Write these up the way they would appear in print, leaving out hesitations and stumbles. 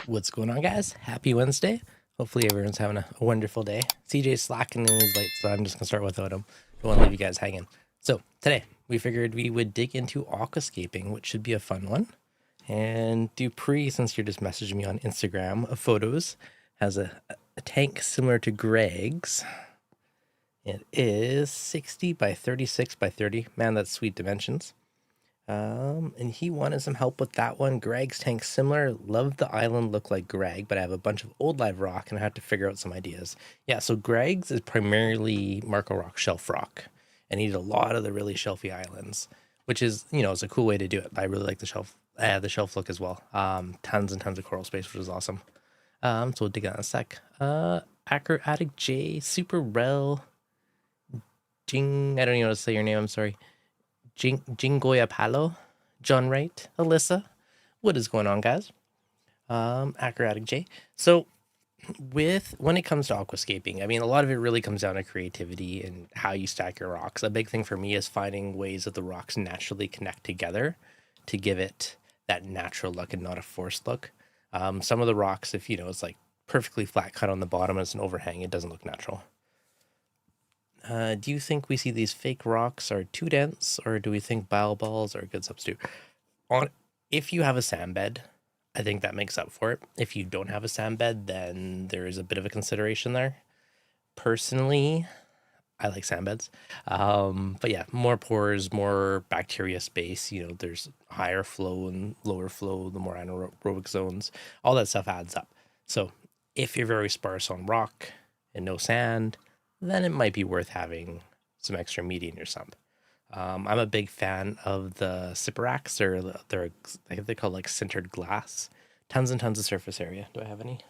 What's going on, guys? Happy Wednesday. Hopefully everyone's having a wonderful day. CJ's slacking in his late, so I'm just gonna start without him. Don't want to leave you guys hanging. So today we figured we would dig into aquascaping, which should be a fun one. And Dupree, since you're just messaging me on Instagram of photos, has a tank similar to Greg's. It is 60 by 36 by 30. Man, that's sweet dimensions. And he wanted some help with that one. Greg's tank similar. Love the island look like Greg, but I have a bunch of old live rock and I have to figure out some ideas. Yeah, so Greg's is primarily Marco Rock shelf rock, and he did a lot of the really shelfy islands, which is, you know, it's a cool way to do it. I really like the shelf look as well. Tons and tons of coral space, which is awesome. So we'll dig on in a sec. Aquascapiing J, Super Rel, Jing, I don't even know how to say your name, I'm sorry. Jingoya Palo, John Wright, Alyssa. What is going on, guys? Aquascapiing J. So when it comes to aquascaping, I mean, a lot of it really comes down to creativity and how you stack your rocks. A big thing for me is finding ways that the rocks naturally connect together to give it that natural look and not a forced look. Some of the rocks, if you know, it's like perfectly flat cut on the bottom as an overhang, it doesn't look natural. Do you think we see these fake rocks are too dense, or do we think bile balls are a good substitute? If you have a sand bed, I think that makes up for it. If you don't have a sand bed, then there is a bit of a consideration there. Personally, I like sand beds. But yeah, more pores, more bacteria space. You know, there's higher flow and lower flow, the more anaerobic zones. All that stuff adds up. So if you're very sparse on rock and no sand, then it might be worth having some extra media in your sump. I'm a big fan of the Sipperacs. I think they call like sintered glass. Tons and tons of surface area. Do I have any?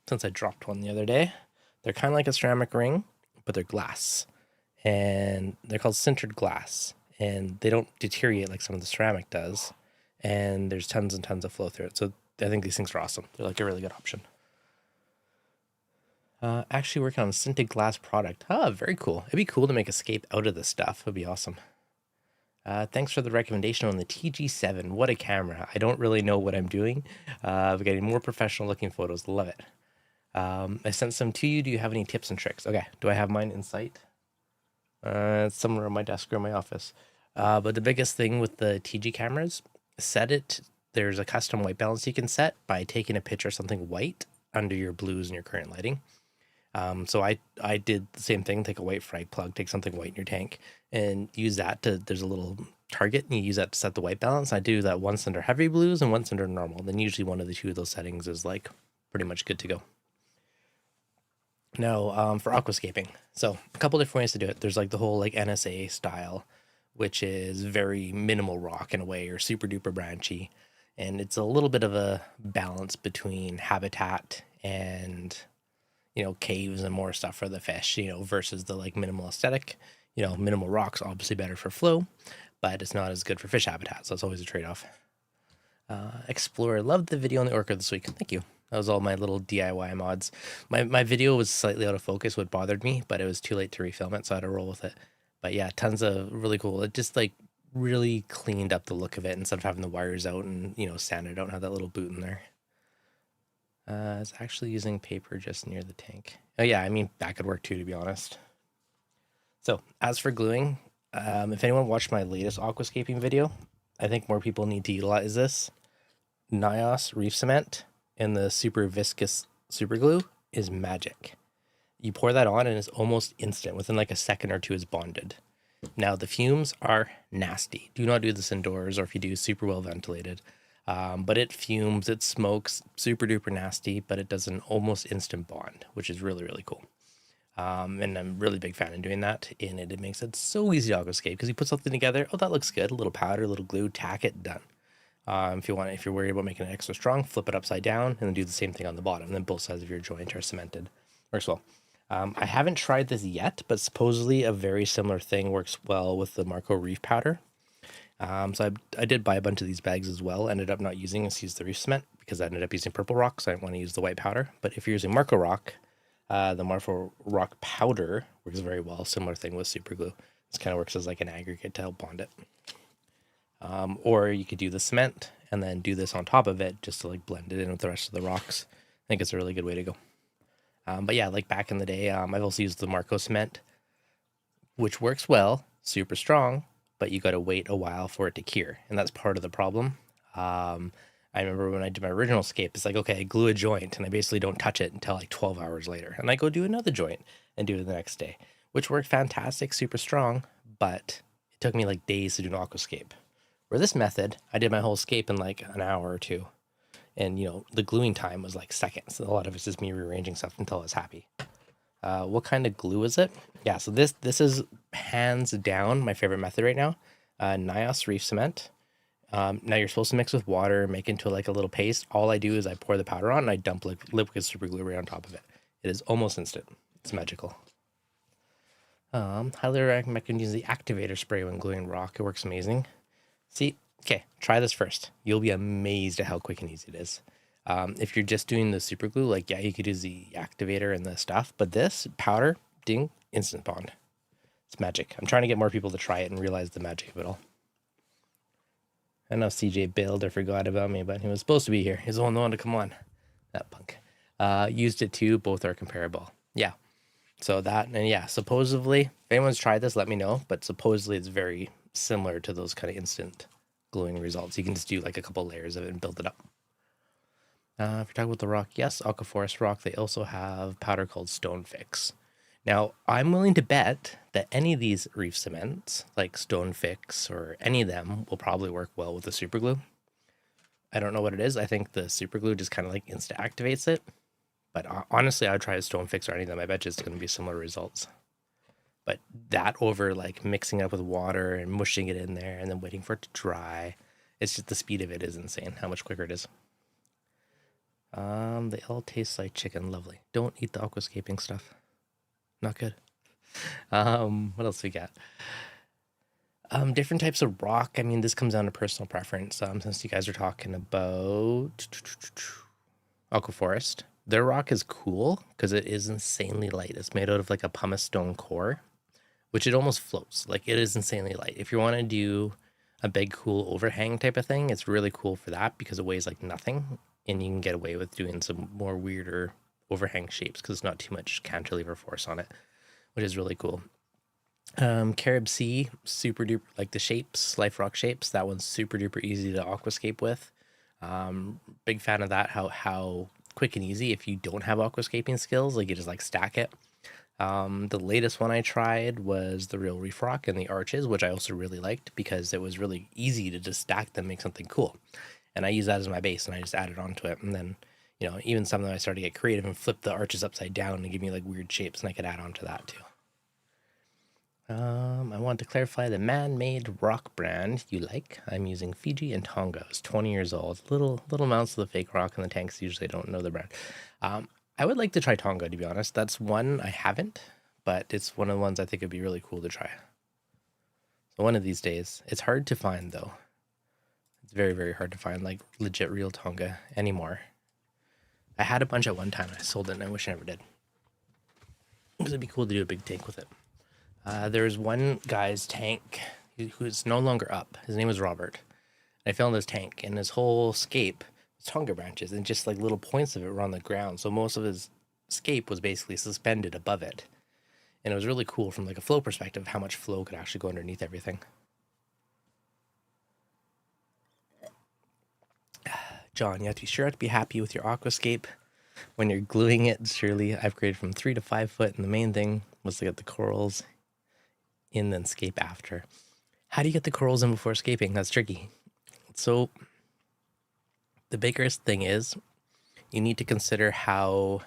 Since I dropped one the other day. They're kind of like a ceramic ring, but they're glass. And they're called sintered glass. And they don't deteriorate like some of the ceramic does. And there's tons and tons of flow through it. So I think these things are awesome. They're like a really good option. Actually working on a sintered glass product. Ah, very cool. It'd be cool to make a scape out of this stuff. It'd be awesome. Thanks for the recommendation on the TG7. What a camera. I don't really know what I'm doing. I'm getting more professional looking photos. Love it. I sent some to you. Do you have any tips and tricks? Okay. Do I have mine in sight? It's somewhere on my desk or in my office. But the biggest thing with the TG cameras, set it. There's a custom white balance you can set by taking a picture of something white under your blues and your current lighting. So I did the same thing, take a white frag plug, take something white in your tank and use that there's a little target and you use that to set the white balance. I do that once under heavy blues and once under normal. Then usually one of the two of those settings is like pretty much good to go. Now, for aquascaping. So a couple different ways to do it. There's like the whole like NSA style, which is very minimal rock in a way or super duper branchy. And it's a little bit of a balance between habitat and, you know, caves and more stuff for the fish, you know, versus the like minimal aesthetic. You know, minimal rocks obviously better for flow, but it's not as good for fish habitat. So it's always a trade-off. Explorer, loved the video on the orca this week. Thank you. That was all my little DIY mods. My video was slightly out of focus, what bothered me, but it was too late to refilm it, so I had to roll with it. But yeah, tons of really cool. It just like really cleaned up the look of it instead of having the wires out and, you know, sanded out and have that little boot in there. It's actually using paper just near the tank. Oh yeah, I mean, that could work too, to be honest. So as for gluing, if anyone watched my latest aquascaping video, I think more people need to utilize this. Nios reef cement and the super viscous super glue is magic. You pour that on and it's almost instant. Within like a second or two is bonded. Now the fumes are nasty. Do not do this indoors, or if you do, super well ventilated. But it fumes, it smokes, super duper nasty, but it does an almost instant bond, which is really, really cool. And I'm really big fan of doing that. And it makes it so easy to aquascape because you put something together. Oh, that looks good. A little powder, a little glue, tack it, done. If you're worried about making it extra strong, flip it upside down and then do the same thing on the bottom. And then both sides of your joint are cemented. Works well. I haven't tried this yet, but supposedly a very similar thing works well with the Marco Reef powder. So I did buy a bunch of these bags as well. Ended up not using this, used the reef cement because I ended up using purple rock, so I didn't want to use the white powder. But if you're using Marco Rock, the Marco Rock powder works very well. Similar thing with super glue. This kind of works as like an aggregate to help bond it. Or you could do the cement and then do this on top of it just to like blend it in with the rest of the rocks. I think it's a really good way to go. But yeah, like back in the day, I've also used the Marco cement, which works well, super strong, but you got to wait a while for it to cure. And that's part of the problem. I remember when I did my original scape, it's like, okay, I glue a joint and I basically don't touch it until like 12 hours later. And I go do another joint and do it the next day, which worked fantastic, super strong, but it took me like days to do an aquascape. For this method, I did my whole scape in like an hour or two. And, you know, the gluing time was like seconds. A lot of it's just me rearranging stuff until I was happy. What kind of glue is it? Yeah, so this is hands down my favorite method right now. Nios Reef Cement. Now you're supposed to mix with water, make into like a little paste. All I do is I pour the powder on and I dump liquid super glue right on top of it. It is almost instant. It's magical. Highly recommend using the activator spray when gluing rock. It works amazing. See, okay, try this first. You'll be amazed at how quick and easy it is. If you're just doing the super glue, like, yeah, you could use the activator and the stuff, but this powder, ding, instant bond. It's magic. I'm trying to get more people to try it and realize the magic of it all. I know CJ bailed or forgot about me, but he was supposed to be here. He's the only one to come on. That punk. Used it too. Both are comparable. Yeah. So that, and yeah, supposedly, if anyone's tried this, let me know, but supposedly it's very similar to those kind of instant gluing results. You can just do like a couple layers of it and build it up. If you're talking about the rock, yes, Aquaforest rock. They also have powder called Stonefix. Now, I'm willing to bet that any of these reef cements, like Stonefix or any of them, will probably work well with the super glue. I don't know what it is. I think the super glue just kind of like insta activates it. But honestly, I'd try a Stonefix or any of them. I bet you it's going to be similar results. But that over like mixing it up with water and mushing it in there and then waiting for it to dry, it's just the speed of it is insane. How much quicker it is. They all taste like chicken. Lovely. Don't eat the aquascaping stuff. Not good. What else we got? Different types of rock. I mean, this comes down to personal preference. Since you guys are talking about Aquaforest, their rock is cool because it is insanely light. It's made out of like a pumice stone core, which it almost floats. Like it is insanely light. If you want to do a big cool overhang type of thing, it's really cool for that because it weighs like nothing and you can get away with doing some more weirder overhang shapes because it's not too much cantilever force on it, which is really cool. Carib Sea, super duper, like the shapes, life rock shapes. That one's super duper easy to aquascape with. Big fan of that. How quick and easy if you don't have aquascaping skills, like you just like stack it. The latest one I tried was the real reef rock and the arches, which I also really liked because it was really easy to just stack them, make something cool. And I use that as my base and I just added onto it. And then, you know, even some of them I started to get creative and flip the arches upside down and give me like weird shapes and I could add on to that too. I want to clarify the man-made rock brand you like. I'm using Fiji and Tonga. It's 20 years old. Little amounts of the fake rock in the tanks. Usually don't know the brand. I would like to try Tonga, to be honest. That's one I haven't, but it's one of the ones I think would be really cool to try. So one of these days. It's hard to find, though. It's very, very hard to find, like, legit real Tonga anymore. I had a bunch at one time, and I sold it, and I wish I never did. Because it'd be cool to do a big tank with it. There's one guy's tank who's no longer up. His name was Robert. I filmed his tank, and his whole scape was Tonga branches, and just like little points of it were on the ground. So most of his scape was basically suspended above it. And it was really cool from like a flow perspective, how much flow could actually go underneath everything. John, you have to be sure to be happy with your aquascape when you're gluing it. Surely I've graded from 3 to 5 foot, and the main thing was to get the corals in, then scape after. How do you get the corals in before scaping? That's tricky. So the biggest thing is you need to consider how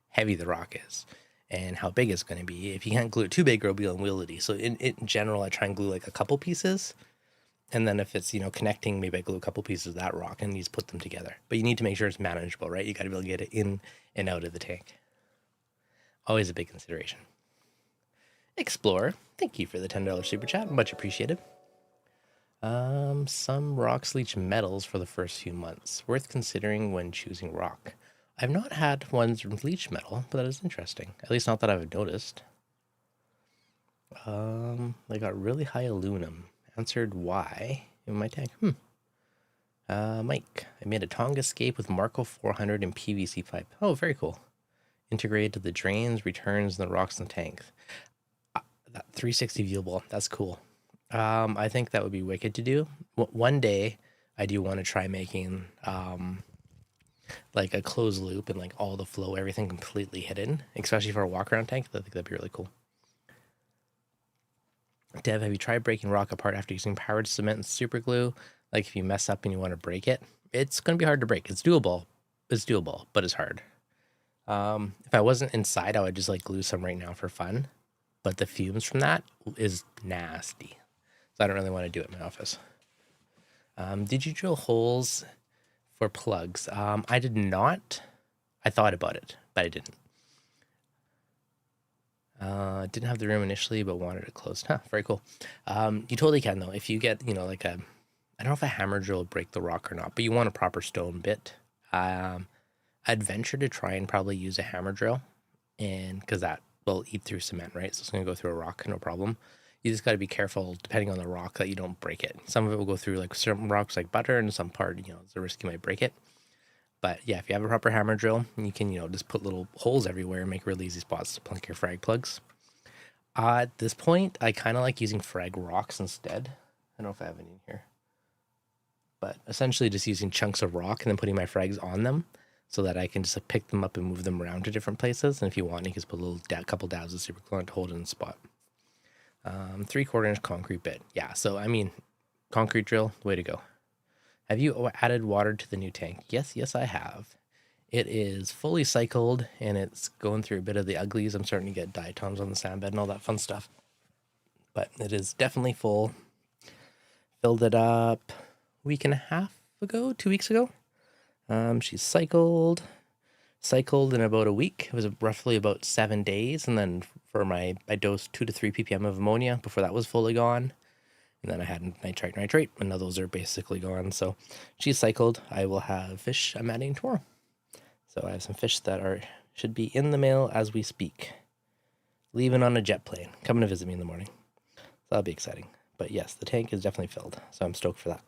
heavy the rock is and how big it's going to be. If you can't glue it too big, it'll be unwieldy. So in general, I try and glue like a couple pieces. And then if it's, you know, connecting, maybe I glue a couple pieces of that rock and you just put them together. But you need to make sure it's manageable, right? You got to be able to get it in and out of the tank. Always a big consideration. Explorer, thank you for the $10 super chat. Much appreciated. Some rocks leach metals for the first few months. Worth considering when choosing rock. I've not had ones leach metal, but that is interesting. At least not that I've noticed. They got really high aluminum. Answered why in my tank. Mike, I made a Aquascape with Marco 400 and PVC pipe. Oh, very cool. Integrated to the drains, returns, and the rocks in the tank. That 360 viewable, that's cool. I think that would be wicked to do. One day, I do want to try making like a closed loop and like all the flow, everything completely hidden, especially for a walk around tank. I think that'd be really cool. Dev, have you tried breaking rock apart after using powered cement and super glue? Like if you mess up and you want to break it, it's going to be hard to break. It's doable, but it's hard. If I wasn't inside, I would just like glue some right now for fun. But the fumes from that is nasty. So I don't really want to do it in my office. Did you drill holes for plugs? I did not. I thought about it, but I didn't. Didn't have the room initially, but wanted it closed. Huh, very cool. You totally can though. If you get, like I don't know if a hammer drill will break the rock or not, but you want a proper stone bit. I'd venture to try and probably use a hammer drill, and because that will eat through cement, right? So it's going to go through a rock, no problem. You just got to be careful, depending on the rock, that you don't break it. Some of it will go through like certain rocks like butter, and some part, there's a risk you might break it. But yeah, if you have a proper hammer drill, you can, just put little holes everywhere and make really easy spots to plunk your frag plugs. At this point, I kind of like using frag rocks instead. I don't know if I have any in here. But essentially just using chunks of rock and then putting my frags on them so that I can just pick them up and move them around to different places. And if you want, you can just put a little couple dabs of super glue to hold it in the spot. 3/4 inch concrete bit. Yeah, so I mean, concrete drill, way to go. Have you added water to the new tank? Yes, I have. It is fully cycled and it's going through a bit of the uglies. I'm starting to get diatoms on the sand bed and all that fun stuff. But it is definitely full. Filled it up a week and a half ago, 2 weeks ago. She's cycled in about a week. It was roughly about 7 days. And then for I dosed 2 to 3 ppm of ammonia before that was fully gone. And then I had nitrite, and now those are basically gone. So she's cycled. I will have fish I'm adding tomorrow. So I have some fish that should be in the mail as we speak. Leaving on a jet plane, coming to visit me in the morning. So that'll be exciting. But yes, the tank is definitely filled. So I'm stoked for that.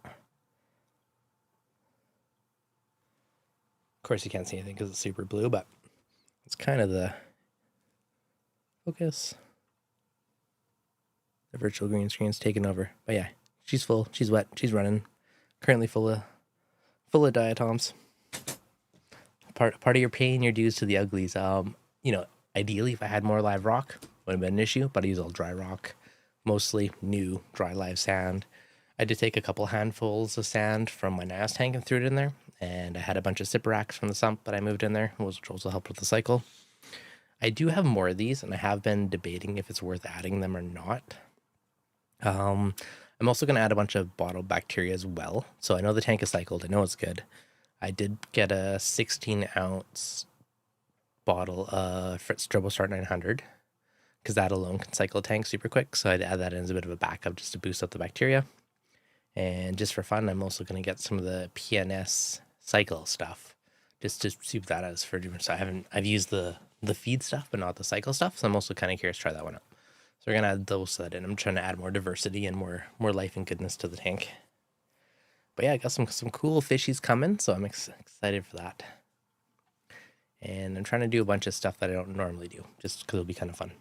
Of course, you can't see anything because it's super blue, but it's kind of the focus. The virtual green screen's taken over. But yeah, she's full. She's wet. She's running. Currently full of diatoms. Part of your paying your dues to the uglies. Ideally, if I had more live rock, wouldn't have been an issue. But I use all dry rock, mostly new dry live sand. I did take a couple handfuls of sand from my NAS tank and threw it in there. And I had a bunch of sip racks from the sump that I moved in there, which also helped with the cycle. I do have more of these, and I have been debating if it's worth adding them or not. I'm also going to add a bunch of bottled bacteria as well. So I know the tank is cycled. I know it's good. I did get a 16-ounce bottle of Fritz Strobostar 900 because that alone can cycle a tank super quick. So I'd add that in as a bit of a backup just to boost up the bacteria. And just for fun, I'm also going to get some of the PNS cycle stuff just to see what that is for different. So I've used the feed stuff, but not the cycle stuff. So I'm also kind of curious to try that one out. So we're going to add those so that in. I'm trying to add more diversity and more life and goodness to the tank. But yeah, I got some cool fishies coming, so I'm excited for that. And I'm trying to do a bunch of stuff that I don't normally do, just because it'll be kind of fun.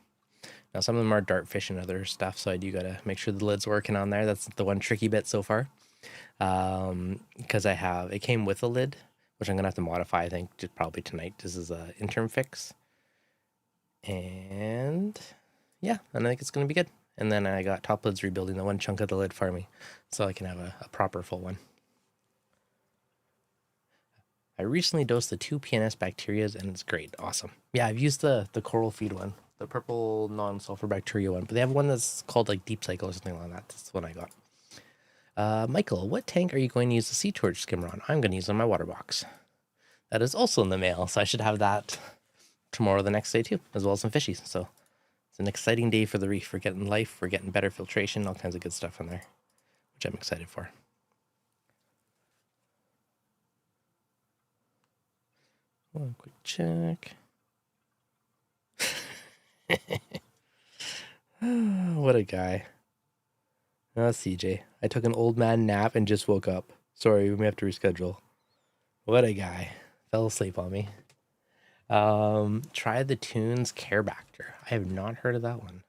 Now, some of them are dart fish and other stuff, so I do got to make sure the lid's working on there. That's the one tricky bit so far. Because it came with a lid, which I'm going to have to modify, I think, just probably tonight. This is an interim fix. And yeah, and I think it's going to be good. And then I got top lids rebuilding the one chunk of the lid for me, so I can have a proper full one. I recently dosed the 2 PNS bacterias, and it's great. Awesome. Yeah, I've used the coral feed one, the purple non-sulfur bacteria one, but they have one that's called like Deep Cycle or something like that. That's the one I got. Michael, what tank are you going to use the sea torch skimmer on? I'm going to use it on my water box. That is also in the mail, so I should have that tomorrow, the next day too, as well as some fishies. So it's an exciting day for the reef. We're getting life, we're getting better filtration, all kinds of good stuff in there. which I'm excited for. One quick check. What a guy. Oh, CJ. I took an old man nap and just woke up. Sorry, we may have to reschedule. What a guy. Fell asleep on me. Try the Tunes Carebacter. I have not heard of that one.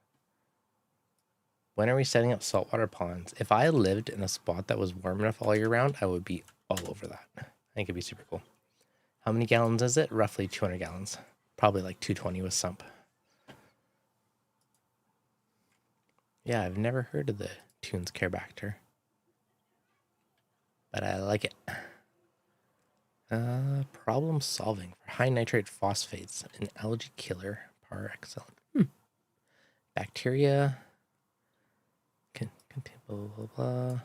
When are we setting up saltwater ponds? If I lived in a spot that was warm enough all year round, I would be all over that. I think it'd be super cool. How many gallons is it? Roughly 200 gallons. Probably like 220 with sump. Yeah, I've never heard of the Tunes Carebacter, but I like it. Problem solving for high nitrate phosphates, an algae killer, par excellent. Bacteria. Blah, blah, blah.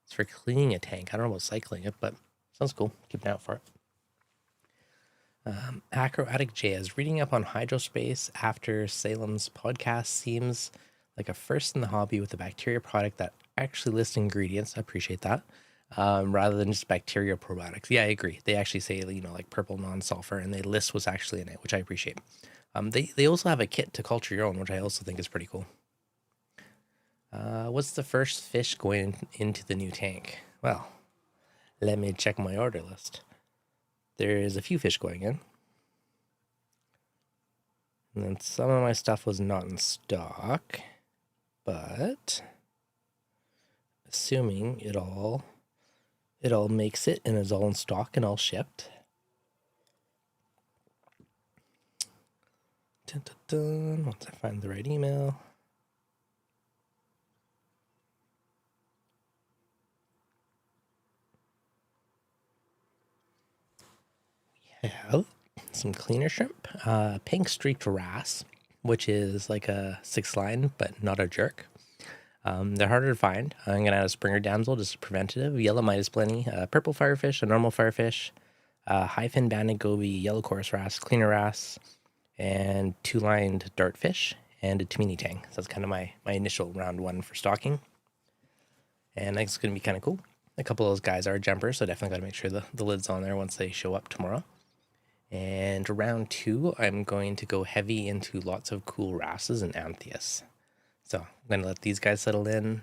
It's for cleaning a tank. I don't know about cycling it, but sounds cool. Keep an eye out for it. Acrobatic Jazz, reading up on hydrospace after Salem's podcast seems like a first in the hobby with a bacteria product that actually lists ingredients. I appreciate that. Rather than just bacteria probiotics. Yeah, I agree. They actually say, like purple non-sulfur, and they list what's actually in it, which I appreciate. They also have a kit to culture your own, which I also think is pretty cool. What's the first fish going into the new tank? Well, let me check my order list. There is a few fish going in. And then some of my stuff was not in stock, but assuming it all makes it and is all in stock and all shipped. Dun, dun, dun. Once I find the right email. We have some cleaner shrimp, pink streaked wrasse, which is like a 6-line, but not a jerk. They're harder to find. I'm going to add a Springer damsel, just a preventative, yellow Midas plenty, purple firefish, a normal firefish, high fin banded goby, yellow chorus wrasse, cleaner wrasse, and 2-lined dartfish, and a Tamini tang. So that's kind of my initial round one for stocking. And I think it's going to be kind of cool. A couple of those guys are jumpers, so definitely got to make sure the lid's on there once they show up tomorrow. And round 2, I'm going to go heavy into lots of cool wrasses and anthias. So I'm going to let these guys settle in.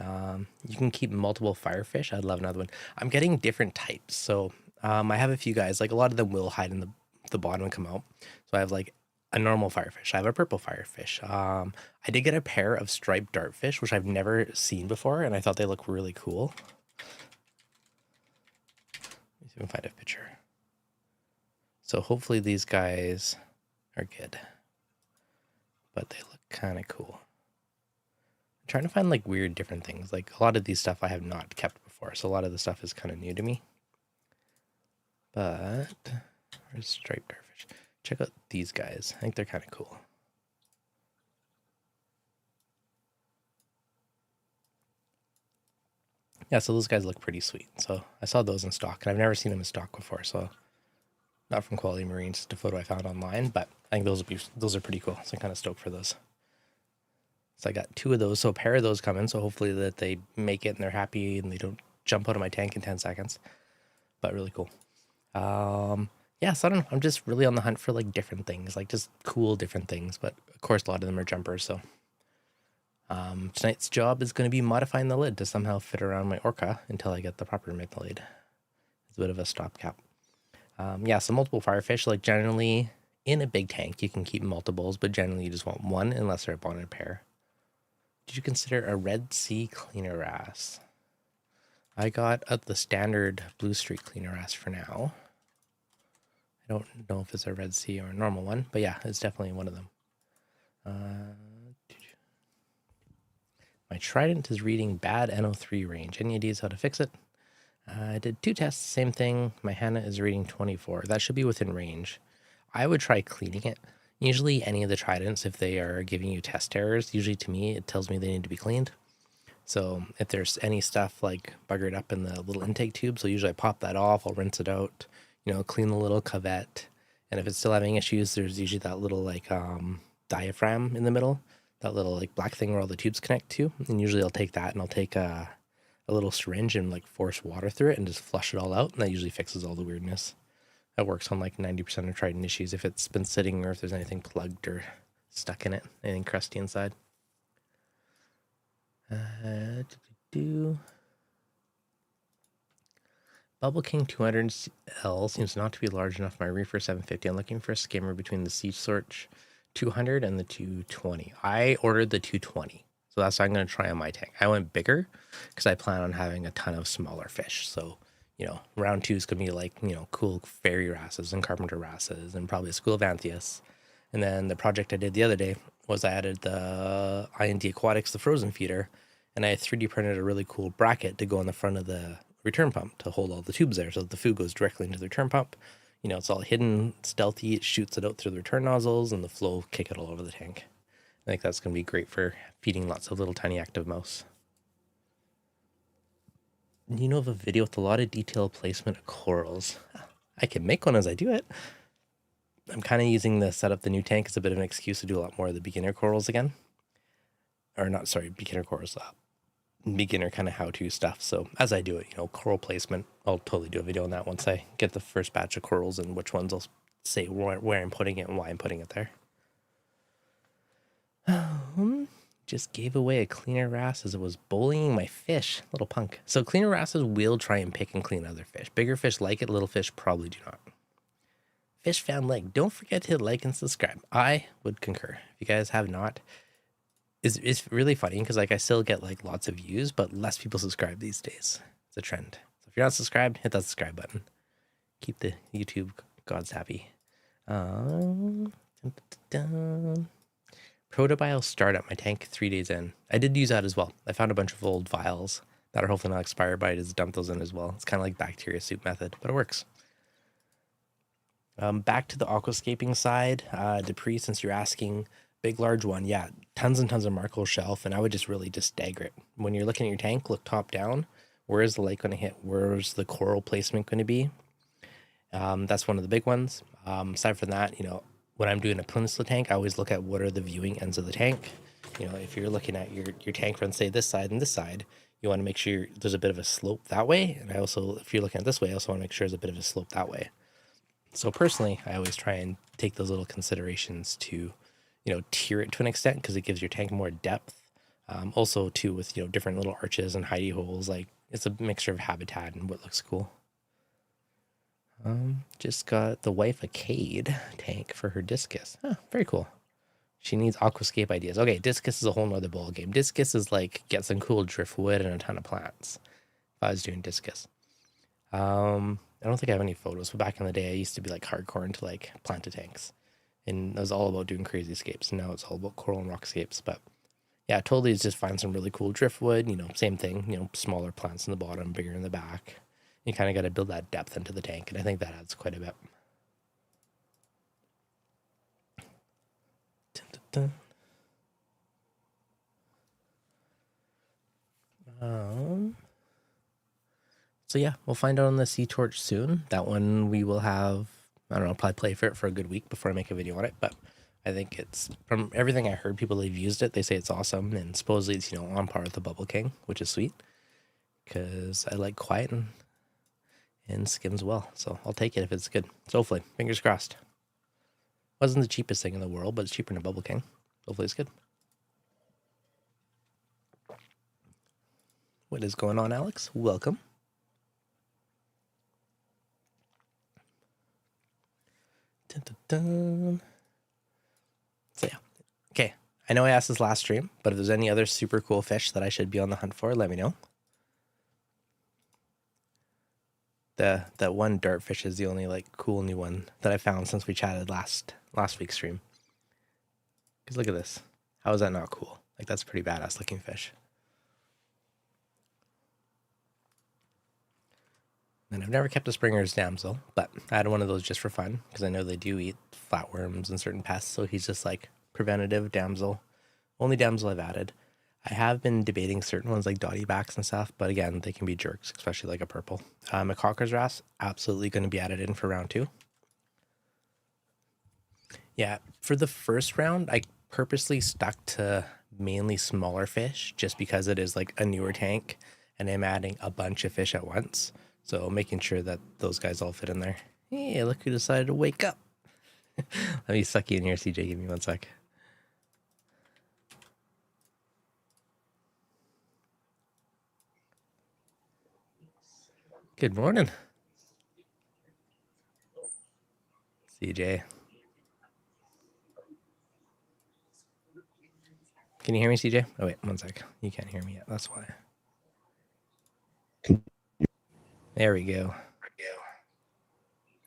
You can keep multiple firefish. I'd love another one. I'm getting different types. So I have a few guys, like a lot of them will hide in the bottom and come out. So I have like a normal firefish. I have a purple firefish. I did get a pair of striped dartfish, which I've never seen before, and I thought they look really cool. Let me see if I can find a picture. So hopefully these guys are good, but they look kind of cool. I'm trying to find like weird different things. Like a lot of these stuff I have not kept before, so a lot of the stuff is kind of new to me. But where's striped dartfish? Check out these guys. I think they're kind of cool. Yeah, so those guys look pretty sweet. So I saw those in stock, and I've never seen them in stock before. So not from Quality Marines, just a photo I found online, but I think those are pretty cool. So I'm kind of stoked for those. So I got 2 of those. So a pair of those come in. So hopefully that they make it and they're happy and they don't jump out of my tank in 10 seconds. But really cool. Yeah, so I don't know. I'm just really on the hunt for like different things, like just cool different things. But of course, a lot of them are jumpers. So tonight's job is going to be modifying the lid to somehow fit around my orca until I get the proper mid lid. It's a bit of a stopgap. Yeah, so multiple firefish, like generally in a big tank, you can keep multiples, but generally you just want one unless they're a bonded pair. Did you consider a Red Sea cleaner wrasse? I got the standard Blue Streak cleaner wrasse for now. I don't know if it's a Red Sea or a normal one, but yeah, it's definitely one of them. My Trident is reading bad NO3 range. Any ideas how to fix it? I did 2 tests, same thing. My Hannah is reading 24. That should be within range. I would try cleaning it. Usually any of the Tridents, if they are giving you test errors, usually to me, it tells me they need to be cleaned. So if there's any stuff like buggered up in the little intake tube, so usually I pop that off, I'll rinse it out, clean the little cuvette. And if it's still having issues, there's usually that little like diaphragm in the middle. that little like black thing where all the tubes connect to. And usually I'll take that and I'll take a little syringe and like force water through it and just flush it all out. And that usually fixes all the weirdness. That works on like 90% of Trident issues if it's been sitting or if there's anything plugged or stuck in it, anything crusty inside. Bubble King 200L seems not to be large enough for my Reefer 750. I'm looking for a skimmer between the CJsAquariums 200 and the 220. I ordered the 220, so that's what I'm going to try on my tank. I went bigger because I plan on having a ton of smaller fish. So, you know, round 2 is going to be like, you know, cool fairy wrasses and carpenter wrasses and probably a school of Anthias. And then the project I did the other day was I added the IND Aquatics, the frozen feeder, and I 3D printed a really cool bracket to go on the front of the return pump to hold all the tubes there so that the food goes directly into the return pump. You know, it's all hidden, stealthy, it shoots it out through the return nozzles and the flow kick it all over the tank. I think that's going to be great for feeding lots of little tiny active mouse. You know of a video with a lot of detailed placement of corals. I can make one as I do it. I'm kind of using the set up the new tank as a bit of an excuse to do a lot more of the beginner corals again. Or not, sorry, beginner corals. Beginner kind of how-to stuff. So as I do it, you know, coral placement, I'll totally do a video on that once I get the first batch of corals and which ones I'll say where I'm putting it and why I'm putting it there. Just gave away a cleaner wrasse as it was bullying my fish. Little punk. So cleaner wrasses will try and pick and clean other fish. Bigger fish like it, little fish probably do not. Fish found leg. Don't forget to like and subscribe. I would concur. If you guys have not, it's really funny because like I still get like lots of views, but less people subscribe these days. It's a trend. So if you're not subscribed, hit that subscribe button. Keep the YouTube gods happy. Protobio startup, my tank 3 days in. I did use that as well. I found a bunch of old vials that are hopefully not expired, but I just dumped those in as well. It's kind of like bacteria soup method, but it works. Back to the aquascaping side, Dupree, since you're asking, big large one, yeah, tons and tons of Marco shelf, and I would just really just stagger it. When you're looking at your tank, look top down. Where is the lake going to hit? Where's the coral placement going to be? That's one of the big ones. Aside from that, you know, when I'm doing a Peninsula tank, I always look at what are the viewing ends of the tank. You know, if you're looking at your tank from, say, this side and this side, you want to make sure there's a bit of a slope that way. And I also, if you're looking at this way, I also want to make sure there's a bit of a slope that way. So personally, I always try and take those little considerations to, you know, tier it to an extent because it gives your tank more depth. Also, too, with, you know, different little arches and hidey holes, like it's a mixture of habitat and what looks cool. Just got the wife a Cade tank for her discus. Oh, very cool. She needs Aquascape ideas. Okay, discus is a whole nother ball game. Discus is like get some cool driftwood and a ton of plants. If I was doing discus. I don't think I have any photos, but back in the day, I used to be like hardcore into like planta tanks. And it was all about doing crazy scapes. And now it's all about coral and rock scapes. But yeah, totally just find some really cool driftwood, you know, same thing, you know, smaller plants in the bottom, bigger in the back. You kind of got to build that depth into the tank. And I think that adds quite a bit. Dun, dun, dun. So yeah, we'll find out on the Sea Torch soon. That one we will have, I don't know, probably play for it for a good week before I make a video on it. But I think it's, from everything I heard, people that have used it, they say it's awesome. And supposedly it's, you know, on par with the Bubble King, which is sweet. Because I like quiet and skims well. So I'll take it if it's good. So hopefully, fingers crossed. Wasn't the cheapest thing in the world, but it's cheaper than a Bubble King. Hopefully it's good. What is going on, Alex? Welcome. Dun, dun, dun. So yeah. Okay. I know I asked this last stream, but if there's any other super cool fish that I should be on the hunt for, let me know. That one dartfish is the only like cool new one that I found since we chatted last week's stream. Because look at this. How is that not cool? Like, that's a pretty badass looking fish. And I've never kept a Springer's damsel, but I had one of those just for fun because I know they do eat flatworms and certain pests. So he's just like preventative damsel. Only damsel I've added. I have been debating certain ones like dotty backs and stuff, but again, they can be jerks, especially like a purple. A Cocker's wrasse, absolutely going to be added in for round 2. Yeah, for the first round, I purposely stuck to mainly smaller fish just because it is like a newer tank and I'm adding a bunch of fish at once. So making sure that those guys all fit in there. Hey, look who decided to wake up. Let me suck you in here, CJ. Give me 1 sec. Good morning, CJ. Can you hear me, CJ? Oh, wait, 1 sec. You can't hear me yet. That's why. There we go.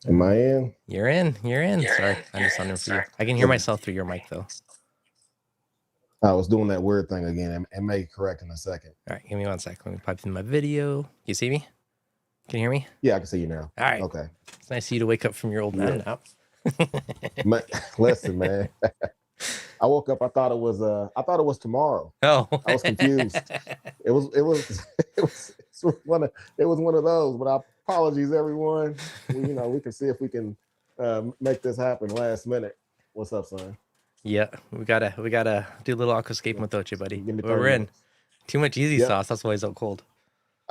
Am I in? You're in. You're in. Sorry, I'm just on for you. I can hear myself through your mic, though. I was doing that weird thing again. It may correct in a second. All right, give me 1 sec. Let me pipe in my video. You see me? Can you hear me? Yeah, I can see you now. All right. Okay. It's nice of you to wake up from your old man nap. Listen, man. I woke up. I thought it was tomorrow. Oh, I was confused. It was one of those. But apologies, everyone. We can see if we can make this happen last minute. What's up, son? Yeah, we gotta do a little aquascaping without you, buddy. We're in. Too much easy sauce. That's why it's so cold.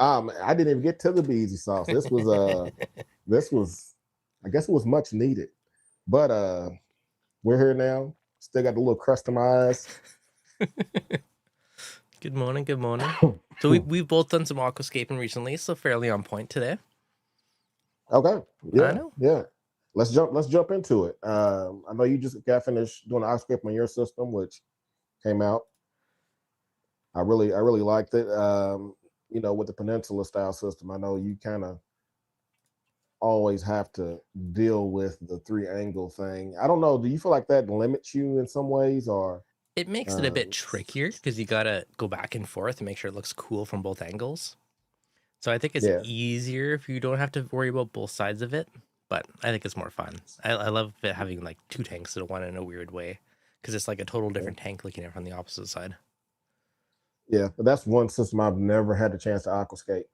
I didn't even get to the easy sauce. This was I guess it was much needed. But we're here now. Still got the little crust in my eyes. Good morning. Good morning. So we've both done some aquascaping recently, so fairly on point today. Okay. Yeah. I know. Yeah. Let's jump into it. I know you just got finished doing the Aquascape on your system, which came out. I really liked it. With the Peninsula style system, I know you kind of always have to deal with the 3-angle thing. I don't know. Do you feel like that limits you in some ways, or it makes it a bit trickier because you gotta go back and forth and make sure it looks cool from both angles? So I think it's easier if you don't have to worry about both sides of it, but I think it's more fun. I love it having like 2 tanks to one in a weird way because it's like a total different tank looking at it from the opposite side. Yeah, but that's one system I've never had the chance to aquascape.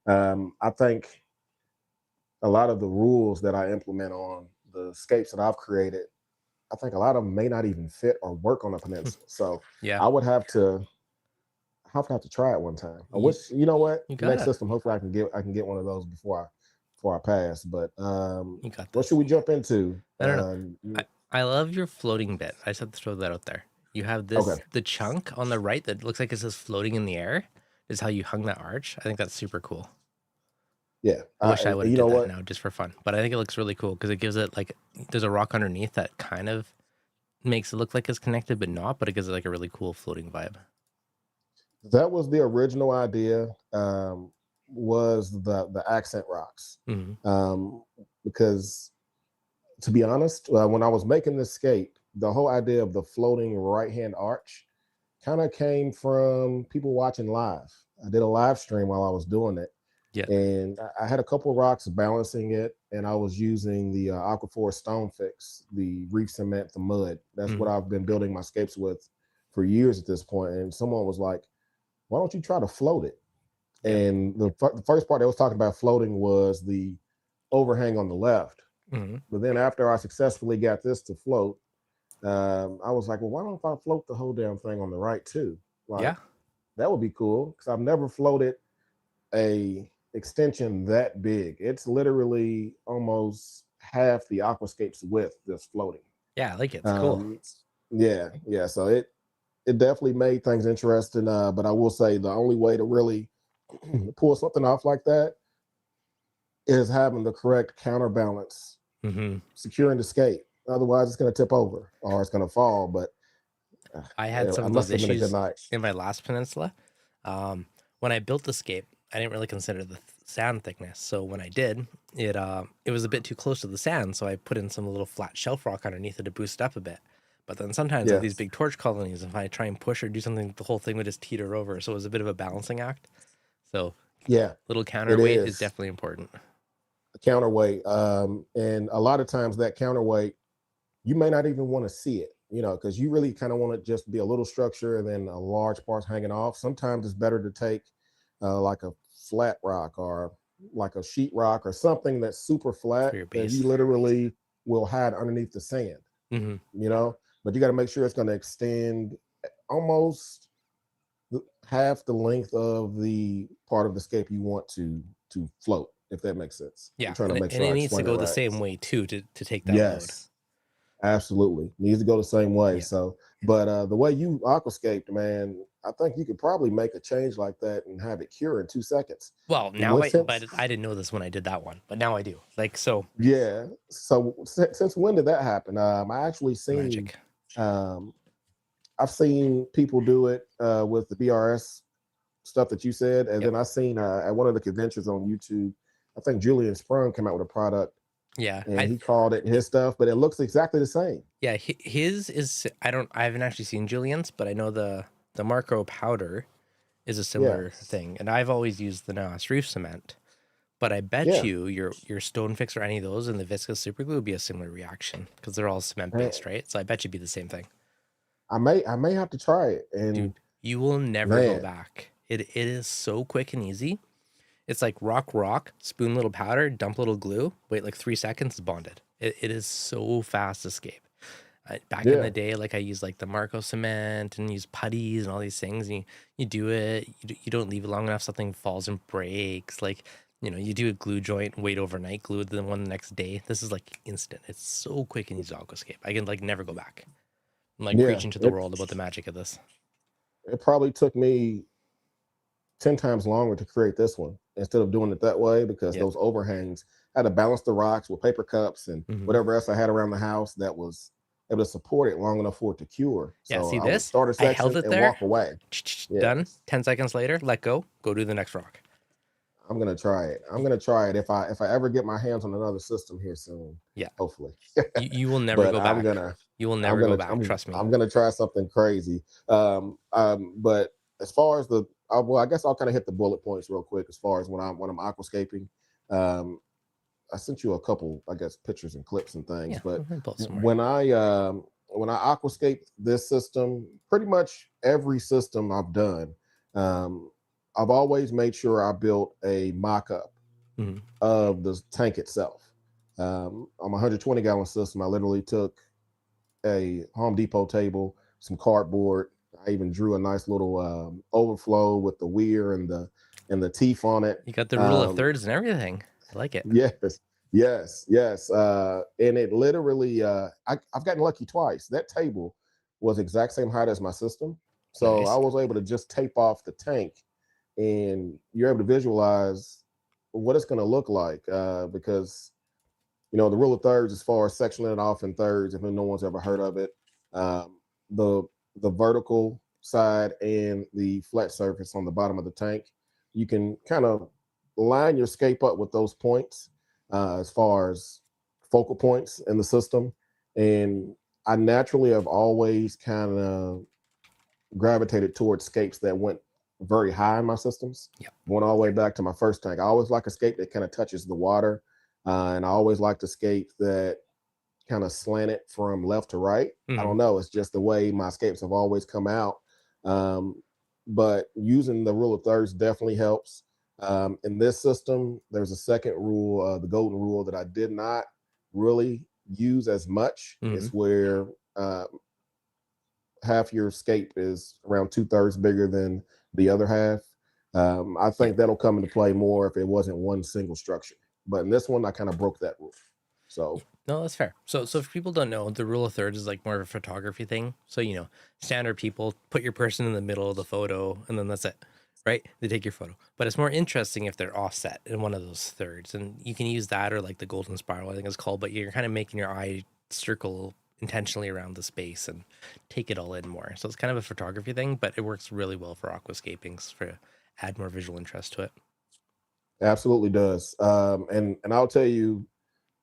I think a lot of the rules that I implement on the scapes that I've created, I think a lot of them may not even fit or work on the Peninsula. So yeah, I would have to try it one time. I wish, you know what, next system, hopefully I can get one of those before I pass. But what should we jump into? I don't know. I love your floating bit. I just have to throw that out there. You have this the chunk on the right that looks like it's just floating in the air. Is how you hung that arch. I think that's super cool. Yeah, I wish I would have done that now just for fun, but I think it looks really cool because it gives it like there's a rock underneath that kind of makes it look like it's connected, but not. But it gives it like a really cool floating vibe. That was the original idea. Was the accent rocks? Because to be honest, when I was making this scape, the whole idea of the floating right-hand arch kind of came from people watching live. I did a live stream while I was doing it. Yeah. And I had a couple of rocks balancing it, and I was using the Aquaforce Stone Fix, the reef cement, the mud. That's what I've been building my scapes with for years at this point. And someone was like, why don't you try to float it? Yeah. And the first part they was talking about floating was the overhang on the left. But then after I successfully got this to float, I was like, well, why don't I float the whole damn thing on the right too? Like, that would be cool, because I've never floated a extension that big. It's literally almost half the Aquascape's width just floating. Yeah, I like it. It's cool. Yeah. So it definitely made things interesting. But I will say the only way to really pull something off like that is having the correct counterbalance, securing the scape. Otherwise, it's going to tip over or it's going to fall. But I had some of those issues in my last Peninsula. When I built the scape, I didn't really consider the sand thickness. So when I did, it was a bit too close to the sand. So I put in some little flat shelf rock underneath it to boost it up a bit. But then sometimes with these big torch colonies, if I try and push or do something, the whole thing would just teeter over. So it was a bit of a balancing act. So little counterweight is definitely important. A counterweight. And a lot of times that counterweight, you may not even want to see it, because you really kind of want to just be a little structure and then a large part hanging off. Sometimes it's better to take like a flat rock or like a sheet rock or something that's super flat that you literally will hide underneath the sand. but you got to make sure it's going to extend almost half the length of the part of the scape you want to float, if that makes sense. Yeah, I'm trying to make and sure it I needs to explain it go the right. same way too to take that load. Yes, absolutely. Needs to go the same way. Yeah. So, but the way you aquascaped, man, I think you could probably make a change like that and have it cure in 2 seconds. Well, now but I didn't know this when I did that one, but now I do. Like, so Yeah. So since when did that happen? I actually seen, magic. um, I've seen people do it with the BRS stuff that you said, and Yep. then I seen at one of the conventions on YouTube, I think Julian Sprung came out with a product, Yeah, and he called it his stuff, but it looks exactly the same. yeah. His is I haven't actually seen Julian's, but I know the Marco powder is a similar Yes. thing, and I've always used the NAS reef cement. But I bet Yeah. you your Stone Fix or any of those and the viscous super glue would be a similar reaction because they're all cement based, right? So I bet you'd be the same thing. I may have to try it. And Dude, you will never go man, back. It is so quick and easy. It's like rock, spoon little powder, dump little glue, wait like 3 seconds, it's bonded. It is so fast to escape. Back in yeah, the day, like I used like the Marco cement and use putties and all these things. And you do it, you don't leave it long enough, something falls and breaks. Like, you do a glue joint, wait overnight, glue the one the next day. This is like instant. It's so quick and easy to aquascape. I can like never go back. I'm like yeah. preaching to the world about the magic of this. It probably took me 10 times longer to create this one instead of doing it that way, because Yep. those overhangs, I had to balance the rocks with paper cups and whatever else I had around the house that was able to support it long enough for it to cure. Yeah, So see I would this? start a I held section it and there. walk away. Done. Yes. 10 seconds later, let go do the next rock. I'm gonna try it. I'm gonna try it if I ever get my hands on another system here soon. Yeah. Hopefully. You will never But go back. You will never go back. Trust me. I'm gonna try something crazy. But as far as well, I guess I'll kind of hit the bullet points real quick. As far as when I'm aquascaping, I sent you a couple, I guess, pictures and clips and things. Yeah, But when when I aquascape this system, pretty much every system I've done, I've always made sure I built a mock-up of the tank itself. On my 120 gallon system, I literally took a Home Depot table, some cardboard. I even drew a nice little overflow with the weir and the teeth on it. you got the rule of thirds and everything. I like it. Yes. And it literally, I've gotten lucky twice. That table was exact same height as my system. So Nice. I was able to just tape off the tank, and you're able to visualize what it's going to look like, because the rule of thirds, as far as sectioning it off in thirds, if no one's ever heard of it, the vertical side and the flat surface on the bottom of the tank, you can kind of line your scape up with those points, as far as focal points in the system. And I naturally have always kind of gravitated towards scapes that went very high in my systems. Yep. Going all the way back to my first tank, I always like a scape that kind of touches the water, and I always like to scape that kind of slanted from left to right. I don't know, it's just the way my scapes have always come out. But using the rule of thirds definitely helps. In this system, there's a second rule, the golden rule, that I did not really use as much. It's where half your scape is around 2/3 bigger than the other half. I think that'll come into play more if it wasn't one single structure. But in this one, I kind of broke that rule. So no, that's fair. So if people don't know, the rule of thirds is like more of a photography thing. So standard people put your person in the middle of the photo, and then that's it, right? They take your photo. But it's more interesting if they're offset in one of those thirds, and you can use that, or like the golden spiral, I think it's called. But you're kind of making your eye circle intentionally around the space and take it all in more. So it's kind of a photography thing, but it works really well for aquascaping for add more visual interest to it. Absolutely does. And I'll tell you,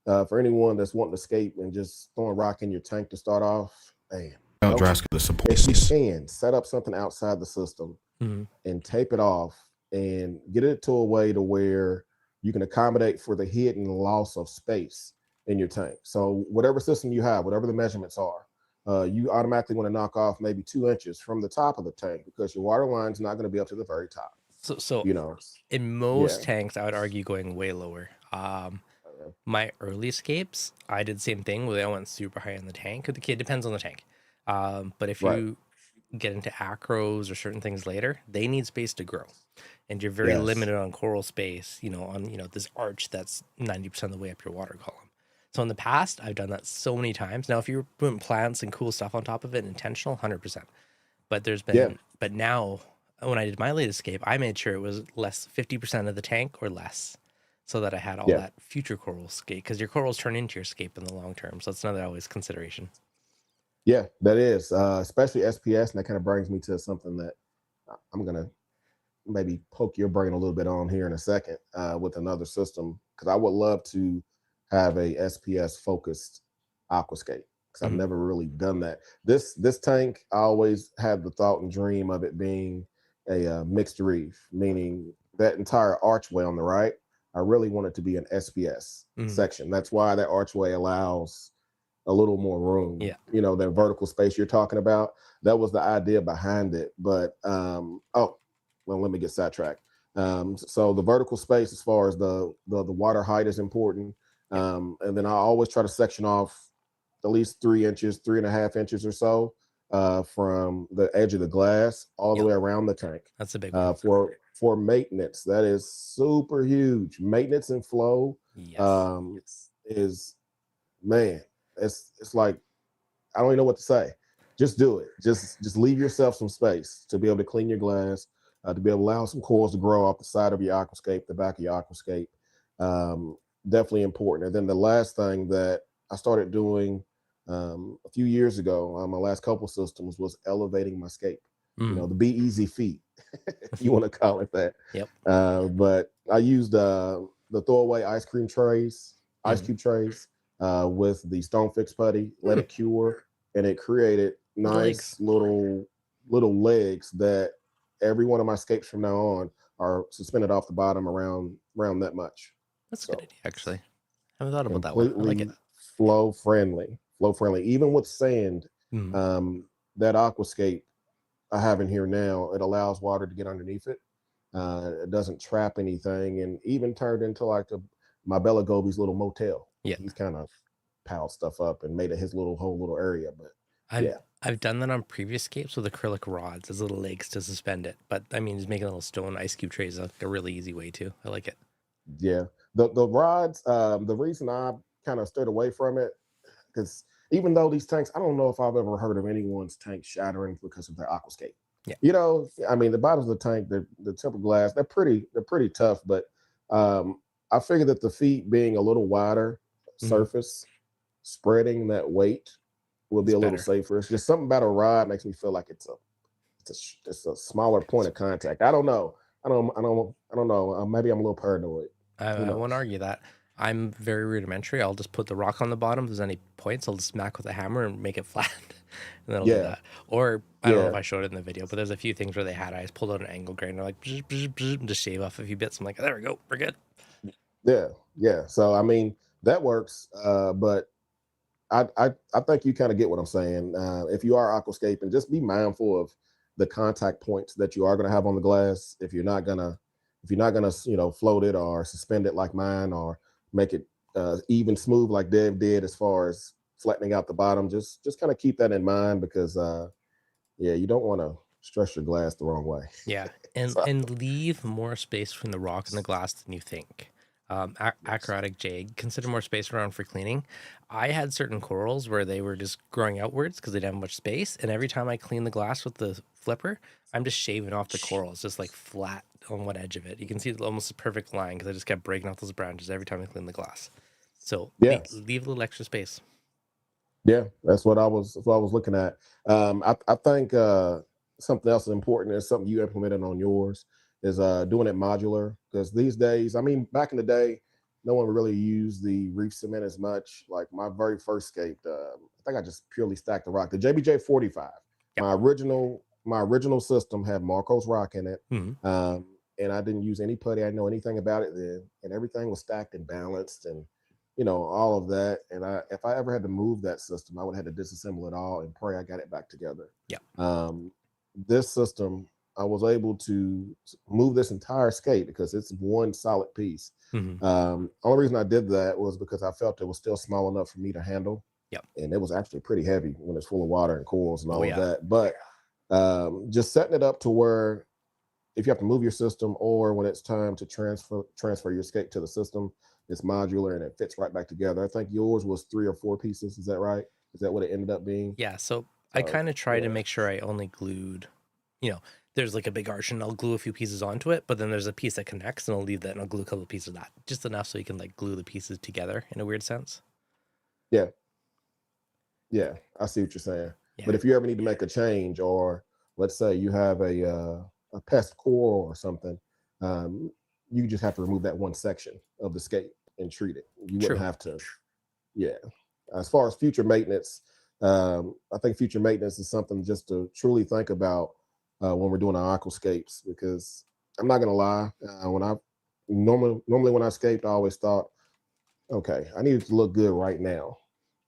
for anyone that's wanting to escape and just throwing rock in your tank to start off, man, if you can set up something outside the system and tape it off and get it to a way to where you can accommodate for the hidden loss of space in your tank. So whatever system you have, whatever the measurements are, you automatically want to knock off maybe 2 inches from the top of the tank, because your water line's not going to be up to the very top. So in most tanks, I would argue going way lower. My early escapes, I did the same thing where I went super high in the tank. It depends on the tank. But if Right. you get into acros or certain things later, they need space to grow. And you're very Yes. limited on coral space, on, this arch that's 90% of the way up your water column. So in the past, I've done that so many times. Now, if you're putting plants and cool stuff on top of it, intentional, 100%. Yeah. But now when I did my latest scape, I made sure it was less 50% of the tank or less, so that I had all Yeah. that future coral scape, because your corals turn into your scape in the long term. So that's another always consideration. Yeah, that is, especially SPS, and that kind of brings me to something that I'm gonna maybe poke your brain a little bit on here in a second with another system, because I would love to have a SPS focused aquascape because I've Mhm. never really done that. This tank, I always had the thought and dream of it being a mixed reef, meaning that entire archway on the right. I really want it to be an SPS Mhm. section. That's why that archway allows a little more room, Yeah. that vertical space you're talking about. That was the idea behind it. But oh, well, let me get sidetracked. So the vertical space, as far as the water height, is important. Yep. And then I always try to section off at least 3 inches, 3.5 inches or so from the edge of the glass all the Yep. way around the tank That's a big one. for maintenance. That is super huge. Maintenance and flow Yes. is, man, it's like, I don't even know what to say. Just do it. Just leave yourself some space to be able to clean your glass, to be able to allow some corals to grow off the side of your aquascape, the back of your aquascape. Um, Definitely important. And then the last thing that I started doing a few years ago on my last couple systems was elevating my scape. Mm. The Be Easy feet, if you want to call it that. Yep. But I used the throwaway ice Mm. cube trays, with the Stone Fix putty, let Mm. it cure, and it created Little legs. nice little legs that every one of my scapes from now on are suspended off the bottom around that much. That's a good So idea, actually. I haven't thought about that one. I like it. completely flow friendly. Even with sand, Mm. um, that aquascape I have in here now, it allows water to get underneath it. It doesn't trap anything, and even turned into like my Bella Gobi's little motel. Yeah. He's kind of piled stuff up and made it his whole little area. But I've yeah, I've done that on previous scapes with acrylic rods as little legs to suspend it. But I mean, just making little stone ice cube trays like a really easy way too. I like it. yeah. The rods. The reason I kind of stayed away from it, because even though these tanks, I don't know if I've ever heard of anyone's tank shattering because of their aquascape. Yeah. I mean, the bottoms of the tank, the tempered glass, they're pretty tough. But I figured that the feet being a little wider Mm. surface, spreading that weight will be It's a little better. safer. It's just something about a rod makes me feel like it's a smaller point of contact. I don't know. I don't know. Maybe I'm a little paranoid. Who I won't knows? argue that. I'm very rudimentary. I'll just put the rock on the bottom. If there's any points, I'll just smack with a hammer and make it flat. And that'll do Yeah, that. Or I don't know if yeah, I showed it in the video, but there's a few things where they had, I just pulled out an angle grinder, like bzz, bzz, bzz, and just shave off a few bits. I'm like, there we go, we're good. yeah, yeah. So I mean that works. But I think you kind of get what I'm saying. If you are aquascaping, just be mindful of the contact points that you are going to have on the glass. If you're not gonna float it or suspend it like mine, or make it even smooth like Dev did, as far as flattening out the bottom, just kind of keep that in mind, because yeah, you don't want to stress your glass the wrong way. Yeah, and So and leave more space between the rock and the glass than you think. yes, Acrotic jade, consider more space around for cleaning. I had certain corals where they were just growing outwards because they didn't have much space, and every time I clean the glass with the flipper, I'm just shaving off the corals, just like flat on one edge of it. You can see almost a perfect line because I just kept breaking off those branches every time I clean the glass. So yeah, leave a little extra space. yeah, that's what I was looking at. I think something else important is something you implemented on yours is doing it modular, because these days, I mean, back in the day, no one really used the reef cement as much. Like my very first scape, I think I just purely stacked the rock. The JBJ 45, Yep. my original system had Marco's rock in it, Hmm. um, and I didn't use any putty. I didn't know anything about it then, and everything was stacked and balanced, and all of that. And if I ever had to move that system, I would have had to disassemble it all and pray I got it back together. Yep. Um, this system, I was able to move this entire skate because it's one solid piece. Hmm. Only reason I did that was because I felt it was still small enough for me to handle. Yep. And it was actually pretty heavy when it's full of water and corals and Oh all of yeah. that. But just setting it up to where if you have to move your system or when it's time to transfer your scape to the system, it's modular and it fits right back together. I think yours was 3 or 4 pieces. Is that right? Is that what it ended up being? Yeah. So I So kind of try to yeah, make sure I only glued, you know, there's like a big arch and I'll glue a few pieces onto it, but then there's a piece that connects and I'll leave that and I'll glue a couple of pieces of that, just enough so you can like glue the pieces together in a weird sense. yeah, yeah. I see what you're saying. Yeah. But if you ever need to make a change, or let's say you have a pest coral or something, um, you just have to remove that one section of the scape and treat it. You wouldn't True. have to. Yeah. As far as future maintenance, I think future maintenance is something just to truly think about when we're doing our aquascapes. Because I'm not gonna lie, when I normally when I scaped, I always thought, okay, I need it to look good right now.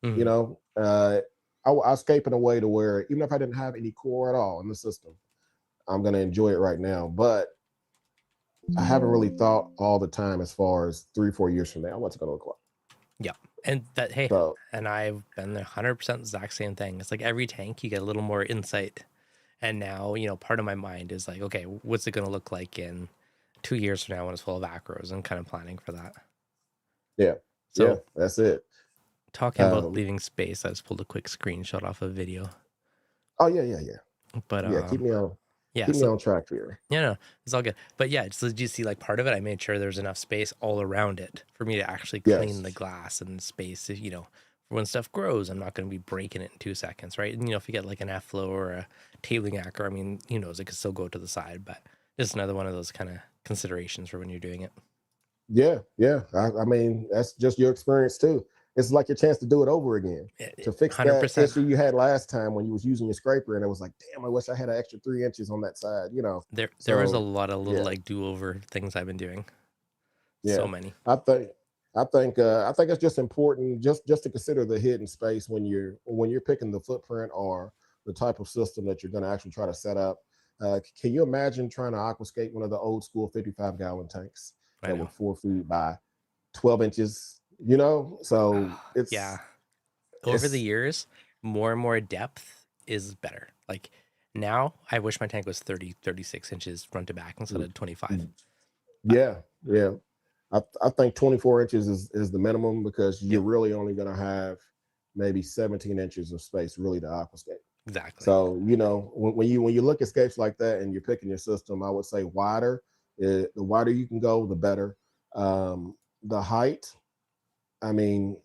You Mhm. know, I scape in a way to where even if I didn't have any core at all in the system, I'm gonna enjoy it right now. But I haven't really thought all the time as far as 3, 4 years from now what's it gonna look like. Yeah. And that, hey, So and I've been there 100% exact same thing. It's like every tank you get a little more insight. And now, part of my mind is like, okay, what's it going to look like in 2 years from now when it's full of acros and kind of planning for that. yeah, yeah, So that's it. talking about Um, leaving space, I just pulled a quick screenshot off a video, oh yeah, yeah, yeah, but yeah. yeah, Keep me so on track here. yeah, no, it's all good. But yeah, so did you see like part of it? I made sure there's enough space all around it for me to actually clean the Yes, glass and space. For when stuff grows, I'm not going to be breaking it in 2 seconds, right? And if you get like an F-flow or a tabling acro, I mean, who knows? It could still go to the side, but just another one of those kind of considerations for when you're doing it. yeah, yeah. I mean, that's just your experience too. It's like your chance to do it over again to fix that 100%. issue you had last time when you was using your scraper, and it was like, damn, I wish I had an extra 3 inches on that side. You know. There was a So lot of little yeah, like do-over things I've been doing. So yeah. many. I think I think it's just important just to consider the hidden space when you're picking the footprint or the type of system that you're going to actually try to set up. Can you imagine trying to aquascape one of the old school 55-gallon tanks I that were know. 4 feet by 12 inches? You know, so Yeah. it's Over the it's years, more and more depth is better. Like now, I wish my tank was 30, 36 inches front to back instead mm, of 25. mm, But yeah, yeah. I think 24 inches is the minimum because you're yep, really only going to have maybe 17 inches of space really to aquascape. exactly. So when you look at scapes like that and you're picking your system, I would say wider. The wider you can go, the better. The height. I mean,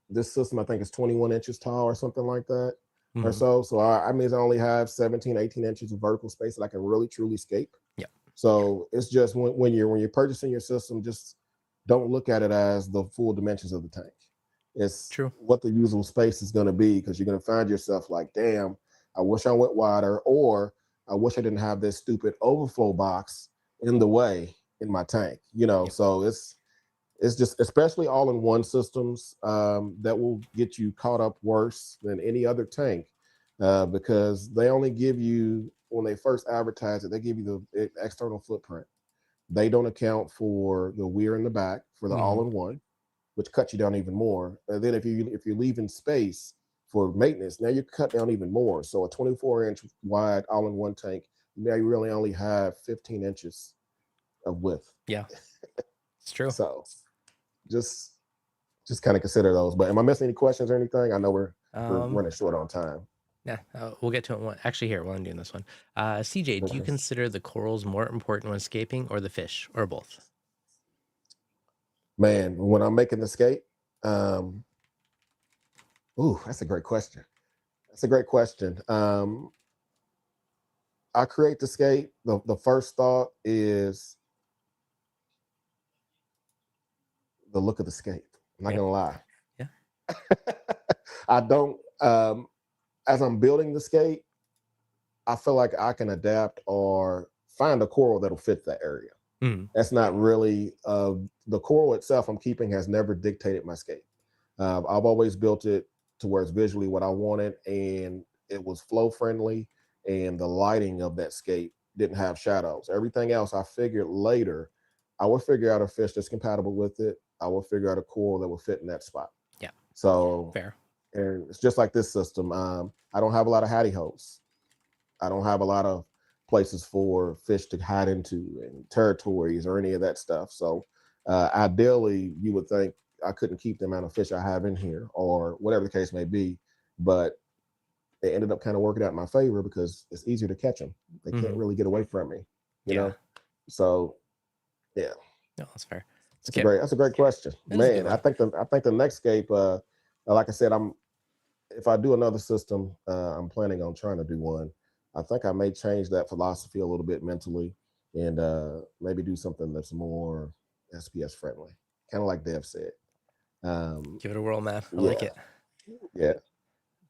this system I think is 21 inches tall or something like that, or Hmm. so. So I mean, I only have 17, 18 inches of vertical space that I can really truly scape. Yep. So it's just when you're purchasing your system, just don't look at it as the full dimensions of the tank. It's True. what the usable space is going to be because you're going to find yourself like, damn, I wish I went wider, or I wish I didn't have this stupid overflow box in the way in my tank. Yep. So it's just especially all-in-one systems that will get you caught up worse than any other tank because they only give you when they first advertise it, they give you the external footprint. They don't account for the weir in the back for the Hmm. all-in-one, which cuts you down even more. And then if you're leaving space for maintenance, now you cut down even more. So a 24-inch wide all-in-one tank, now you really only have 15 inches of width. Yeah, it's true. So just kind of consider those. But am I missing any questions or anything? I know we're Um, running short on time. yeah, we'll get to it. Actually, here while I'm doing this one, CJ, do you Okay. consider the corals more important when escaping, or the fish, or both? Man, when I'm making the skate, um, ooh, that's a great question. That's a great question. I create the skate. The first thought is the look of the skate. I'm not Yep. gonna lie. Yeah. I don't. As I'm building the skate, I feel like I can adapt or find a coral that'll fit that area. Mm. That's not really the coral itself. I'm keeping has never dictated my skate. I've always built it to where it's visually what I wanted, and it was flow friendly, and the lighting of that skate didn't have shadows. Everything else I figured later, I will figure out a fish that's compatible with it. I will figure out a coral that will fit in that spot. Yeah. So Fair. And it's just like this system. I don't have a lot of hattie holes. I don't have a lot of places for fish to hide into and territories or any of that stuff. So ideally, you would think I couldn't keep the amount of fish I have in here or whatever the case may be. But it ended up kind of working out in my favor because it's easier to catch them. They can't really get away from me, you know? So yeah. No, that's fair. That's a great question. Man, I think the next scape, like I said, if I do another system, I'm planning on trying to do one. I think I may change that philosophy a little bit mentally and maybe do something that's more SPS friendly, kind of like Dev said. Give it a whirl, man. I like it. Yeah.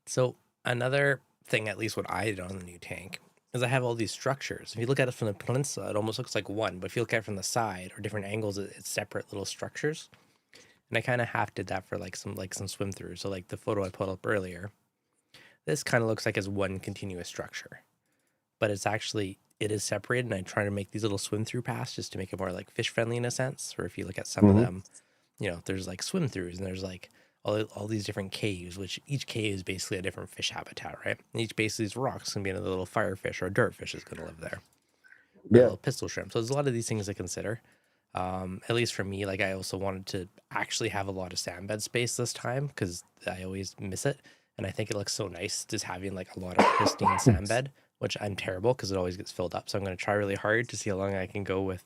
So another thing, at least what I did on the new tank, is I have all these structures. If you look at it from the Peninsula, it almost looks like one, but if you look at it from the side or different angles, it's separate little structures. And I kind of half did that for like some swim throughs. So like the photo I put up earlier, this kind of looks like it's one continuous structure, but it is separated. And I try to make these little swim through paths just to make it more like fish friendly in a sense. Or if you look at some of them, you know, there's like swim throughs and there's like all these different caves, which each cave is basically a different fish habitat, right? And each base of these rocks can be another little firefish or a dirtfish is going to live there. Or a little pistol shrimp. So there's a lot of these things to consider. At least for me, like I also wanted to actually have a lot of sand bed space this time because I always miss it. And I think it looks so nice just having like a lot of pristine sand bed, which I'm terrible because it always gets filled up. So I'm going to try really hard to see how long I can go with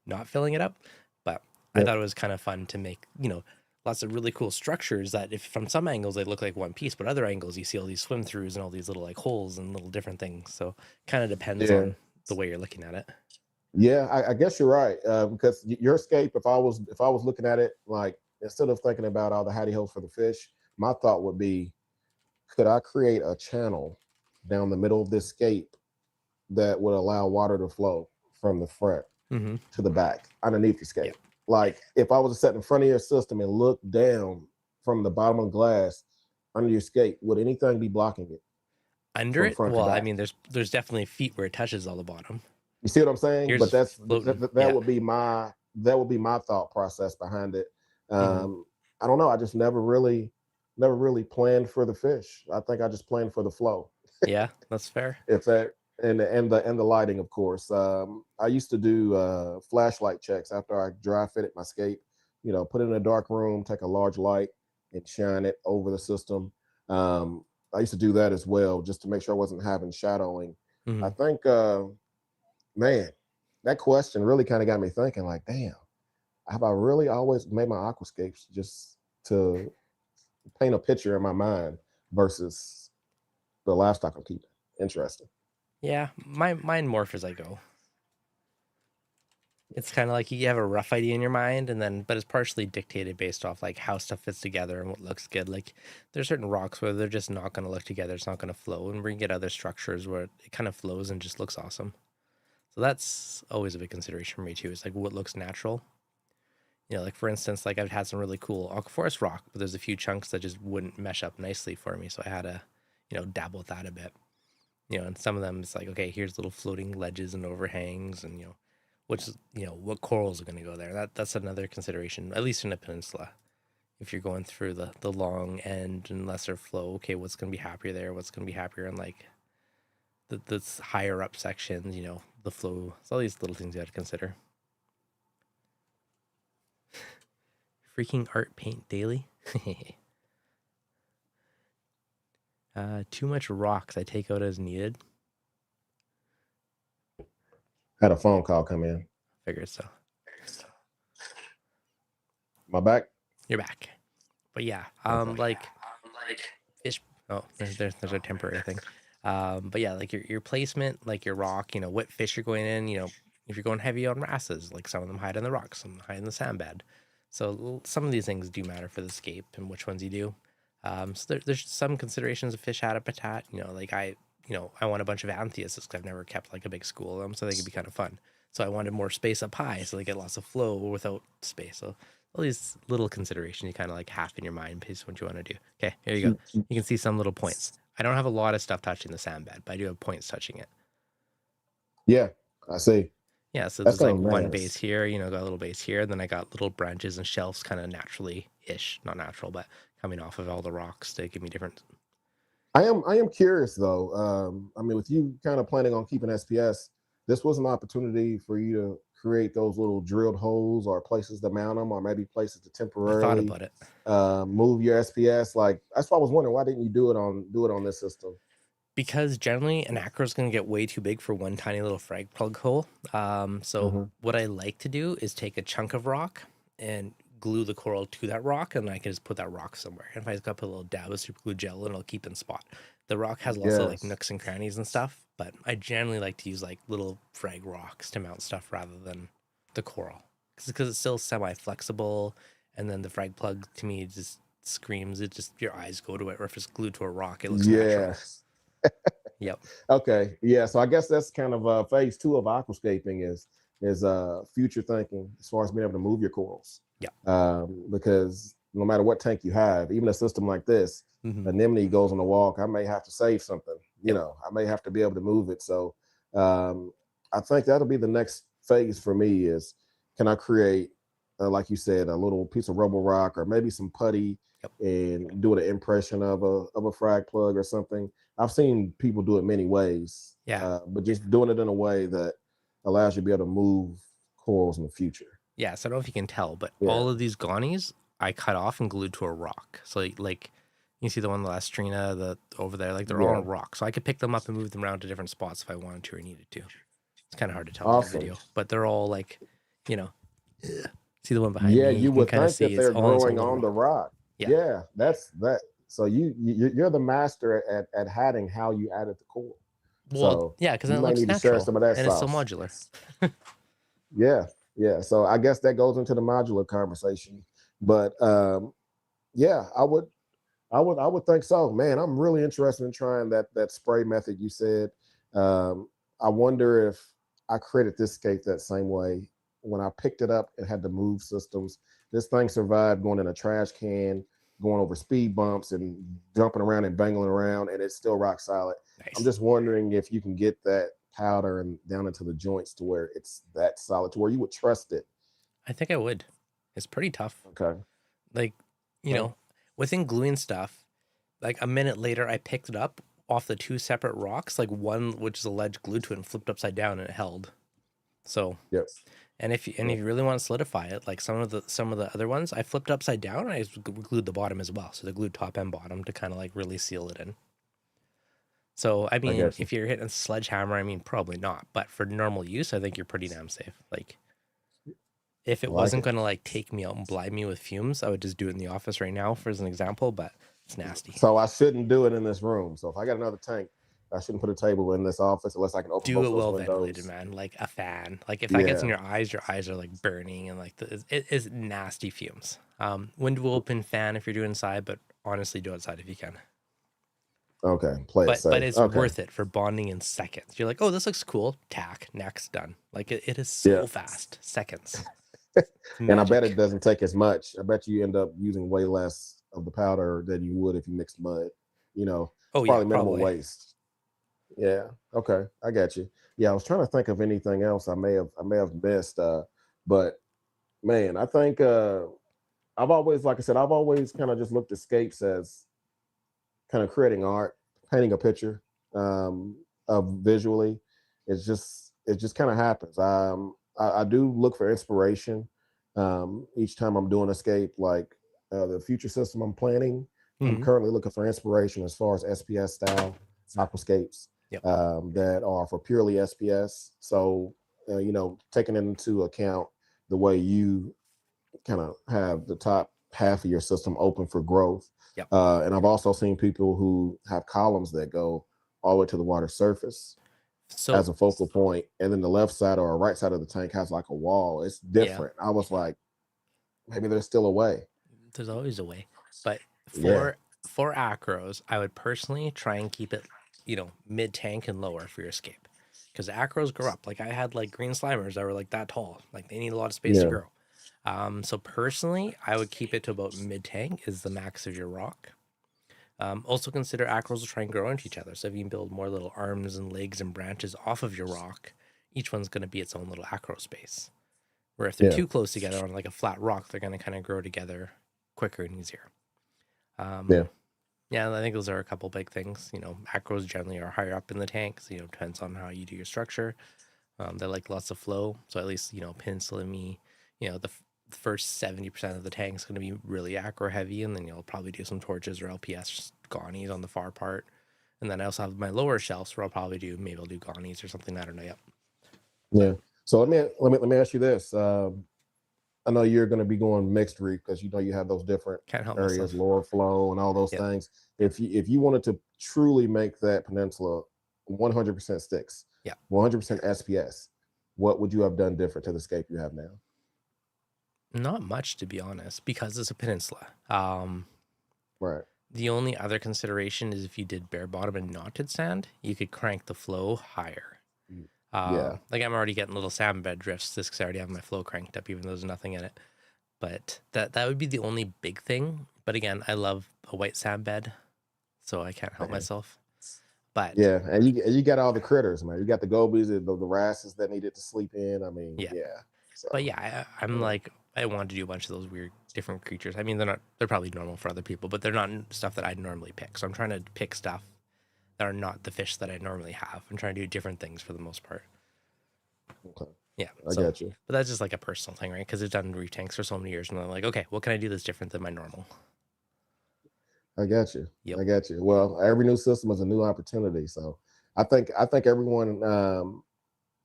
not filling it up. But I thought it was kind of fun to make, you know, lots of really cool structures that if from some angles they look like one piece, but other angles you see all these swim throughs and all these little like holes and little different things. So kind of depends on the way you're looking at it. Yeah, I guess you're right. Because your scape, if I was looking at it, like instead of thinking about all the hattie holes for the fish, my thought would be, could I create a channel down the middle of this scape that would allow water to flow from the front to the back underneath the scape? Like if I was to sit in front of your system and look down from the bottom of glass under your scape, would anything be blocking it? Under it? Well, I mean, there's definitely feet where it touches all the bottom. You see what I'm saying? But that would be my thought process behind it. I don't know. I just never really planned for the fish. I think I just planned for the flow. Yeah, that's fair. If that and the lighting, of course. I used to do flashlight checks after I dry fitted my scape. You know, put it in a dark room, take a large light, and shine it over the system. I used to do that as well, just to make sure I wasn't having shadowing. I think, man, that question really kind of got me thinking. Like, damn, have I really always made my aquascapes just to paint a picture in my mind versus the livestock I'm keeping? Interesting. Yeah, mine morph as I go. It's kind of like you have a rough idea in your mind, but it's partially dictated based off like how stuff fits together and what looks good. Like there's certain rocks where they're just not going to look together. It's not going to flow, and we can get other structures where it kind of flows and just looks awesome. So that's always a big consideration for me too. Is like what looks natural. You know, like for instance, like I've had some really cool aquaforest rock, but there's a few chunks that just wouldn't mesh up nicely for me. So I had to, you know, dabble with that a bit. You know, and some of them it's like, okay, here's little floating ledges and overhangs, and you know, which is, you know, what corals are going to go there. That's another consideration, at least in the peninsula. If you're going through the long end and lesser flow, okay, what's going to be happier there? What's going to be happier in like the higher up sections? You know, the flow. It's all these little things you have to consider. Freaking art paint daily. Too much rocks I take out as needed. Had a phone call come in. Figured so. My back? You're back. But yeah, like fish. Oh, there's a temporary thing. But yeah, like your placement, like your rock, you know, what fish you're going in, you know, if you're going heavy on wrasses, like some of them hide in the rocks, some hide in the sand bed. So some of these things do matter for the scape and which ones you do. So there's some considerations of fish habitat, you know, like I want a bunch of anthias because I've never kept like a big school of them, so they could be kind of fun. So I wanted more space up high so they get lots of flow without space. So all these little considerations you kind of like half in your mind based on what you want to do. Okay, here you go. You can see some little points. I don't have a lot of stuff touching the sand bed, but I do have points touching it. Yeah, I see. Yeah, so That there's like sounds one base nice. here, you know, got a little base here, then I got little branches and shelves kind of naturally-ish, not natural, but coming off of all the rocks to give me different. I am curious though. I mean, with you kind of planning on keeping SPS, this was an opportunity for you to create those little drilled holes or places to mount them, or maybe places to I thought temporarily about it. move your SPS. Like that's why I was wondering, why didn't you do it on this system? Because generally an acro is going to get way too big for one tiny little frag plug hole. So Hmm. what I like to do is take a chunk of rock and glue the coral to that rock, and I can just put that rock somewhere. And if I just got to put a little dab of super glue gel, it'll keep in spot. The rock has lots of like Yes. nooks and crannies and stuff, but I generally like to use like little frag rocks to mount stuff rather than the coral, because it's still semi flexible. And then the frag plug to me just screams, it just your eyes go to it. Or if it's glued to a rock, it looks natural. Yes. Yep. Okay. Yeah. So I guess that's kind of phase two of aquascaping is future thinking as far as being able to move your corals. Yeah. Because no matter what tank you have, even a system like this, Mm-hmm. anemone goes on a walk, I may have to save something. You Yep. know, I may have to be able to move it. So I think that'll be the next phase for me is can I create, like you said, a little piece of rubble rock or maybe some putty Yep. and do an impression of a frag plug or something. I've seen people do it many ways, Yeah. but just doing it in a way that allows you to be able to move corals in the future. Yeah. So I don't know if you can tell, but Yeah, all of these gonies I cut off and glued to a rock. So like you see the one, the lastrina, the over there, like they're all on yeah, a rock. So I could pick them up and move them around to different spots if I wanted to or needed to. It's kind of hard to tell in the awesome. video, but they're all like, you know, see the one behind Yeah, me. You you can would kind of think see that it's they're all on its own growing little on the rock. rock. Yeah. Yeah, that's that. So you're the master at hiding how you added the coral. Well, So yeah, because you then it might looks need to share natural some of that and it's still sauce. modular. Yeah, yeah. So I guess that goes into the modular conversation. But yeah, I would think so. Man, I'm really interested in trying that spray method you said. I wonder if I created this scape that same way. When I picked it up, it had to move systems. This thing survived going in a trash can, going over speed bumps and jumping around and bangling around, and it's still rock solid. I'm Nice. just wondering if you can get that powder and down into the joints to where it's that solid, to where you would trust it. I think I would. It's pretty tough. Okay. Like, you Okay. know, within gluing stuff, like a minute later, I picked it up off the two separate rocks, like one which is a ledge glued to it and flipped upside down and it held. So, Yes. and if you really want to solidify it, like some of the other ones, I flipped upside down and I glued the bottom as well. So they glued top and bottom to kind of like really seal it in. So I I mean, guess. if you're hitting a sledgehammer, I mean probably not, but for normal use, I think you're pretty damn safe. Like if I it like wasn't it. gonna like take me out and blind me with fumes, I would just do it in the office right now for as an example, but it's nasty. So I shouldn't do it in this room. So if I got another tank, I shouldn't put a table in this office unless I can open Do both it of those well ventilated, windows. man, like a fan. Like if that gets in Yeah. your eyes are like burning and like it is nasty fumes. Window open fan if you're doing inside, but honestly, do outside if you can. Okay. Play it But safe. it's Okay. worth it for bonding in seconds. You're like, oh, this looks cool. Tack, next, done. Like it is Yeah. so fast, seconds. It's And I bet it magic. doesn't take as much. I bet you end up using way less of the powder than you would if you mixed mud. You know, it's Oh yeah, probably minimal probably. waste. Yeah. Okay. I got you. Yeah. I was trying to think of anything else I may have missed. But man, I think I've always, like I said, I've always kind of just looked at scapes as kind of creating art, painting a picture of visually. It just kind of happens. I do look for inspiration each time I'm doing escape. Like the future system I'm planning, I'm Hmm. currently looking for inspiration as far as SPS style aquascapes Yep. that are for purely SPS. So taking into account the way you kind of have the top half of your system open for growth. Yep. And I've also seen people who have columns that go all the way to the water surface So as a focal point, and then the left side or right side of the tank has like a wall. It's yeah, different. I was like, maybe there's still a way. there's always a way. But Yeah, for acros, I would personally try and keep it, mid tank and lower for your escape. Because acros grow up. Like I had like green slimers that were like that tall. Like they need a lot of space to yeah, grow. So personally, I would keep it to about mid tank is the max of your rock. Also consider acros will try and grow into each other. So if you can build more little arms and legs and branches off of your rock, each one's going to be its own little acro space. Where if they're too close together on like a flat rock, they're going to kind of grow together quicker and easier. Yeah, I think those are a couple big things. You know, acros generally are higher up in the tanks. You know, depends on how you do your structure. They like lots of flow. So at least, you know, Peninsula me, you know, the first 70% of the tank is going to be really acro heavy, and then you'll probably do some torches or LPS gonnies on the far part. And then I also have my lower shelves where I'll probably do, maybe I'll do gonnies or something. I don't know yet. Yeah. So let me ask you this. I know you're going to be going mixed reef because you know you have those different areas, lower flow and all those things. If you wanted to truly make that Peninsula 100% sticks, 100% SPS, what would you have done different to the scape you have now? Not much, to be honest, because it's a Peninsula. Right. The only other consideration is if you did bare bottom and knotted sand, you could crank the flow higher. Like I'm already getting little sand bed drifts just because I already have my flow cranked up, even though there's nothing in it. But that would be the only big thing. But again, I love a white sand bed, so I can't help myself. But yeah, and you got all the critters, man. You got the gobies, the wrasses that needed to sleep in. I mean, So, but yeah, I'm like, I want to do a bunch of those weird different creatures. I mean, they're probably normal for other people, but they're not stuff that I'd normally pick. So I'm trying to pick stuff that are not the fish that I normally have. I'm trying to do different things for the most part. Okay. Yeah, I got you. But that's just like a personal thing, right? Because I've done reef tanks for so many years, and I'm like, okay, what can I do that's different than my normal? I got you. I got you. Well, every new system is a new opportunity. So I think everyone,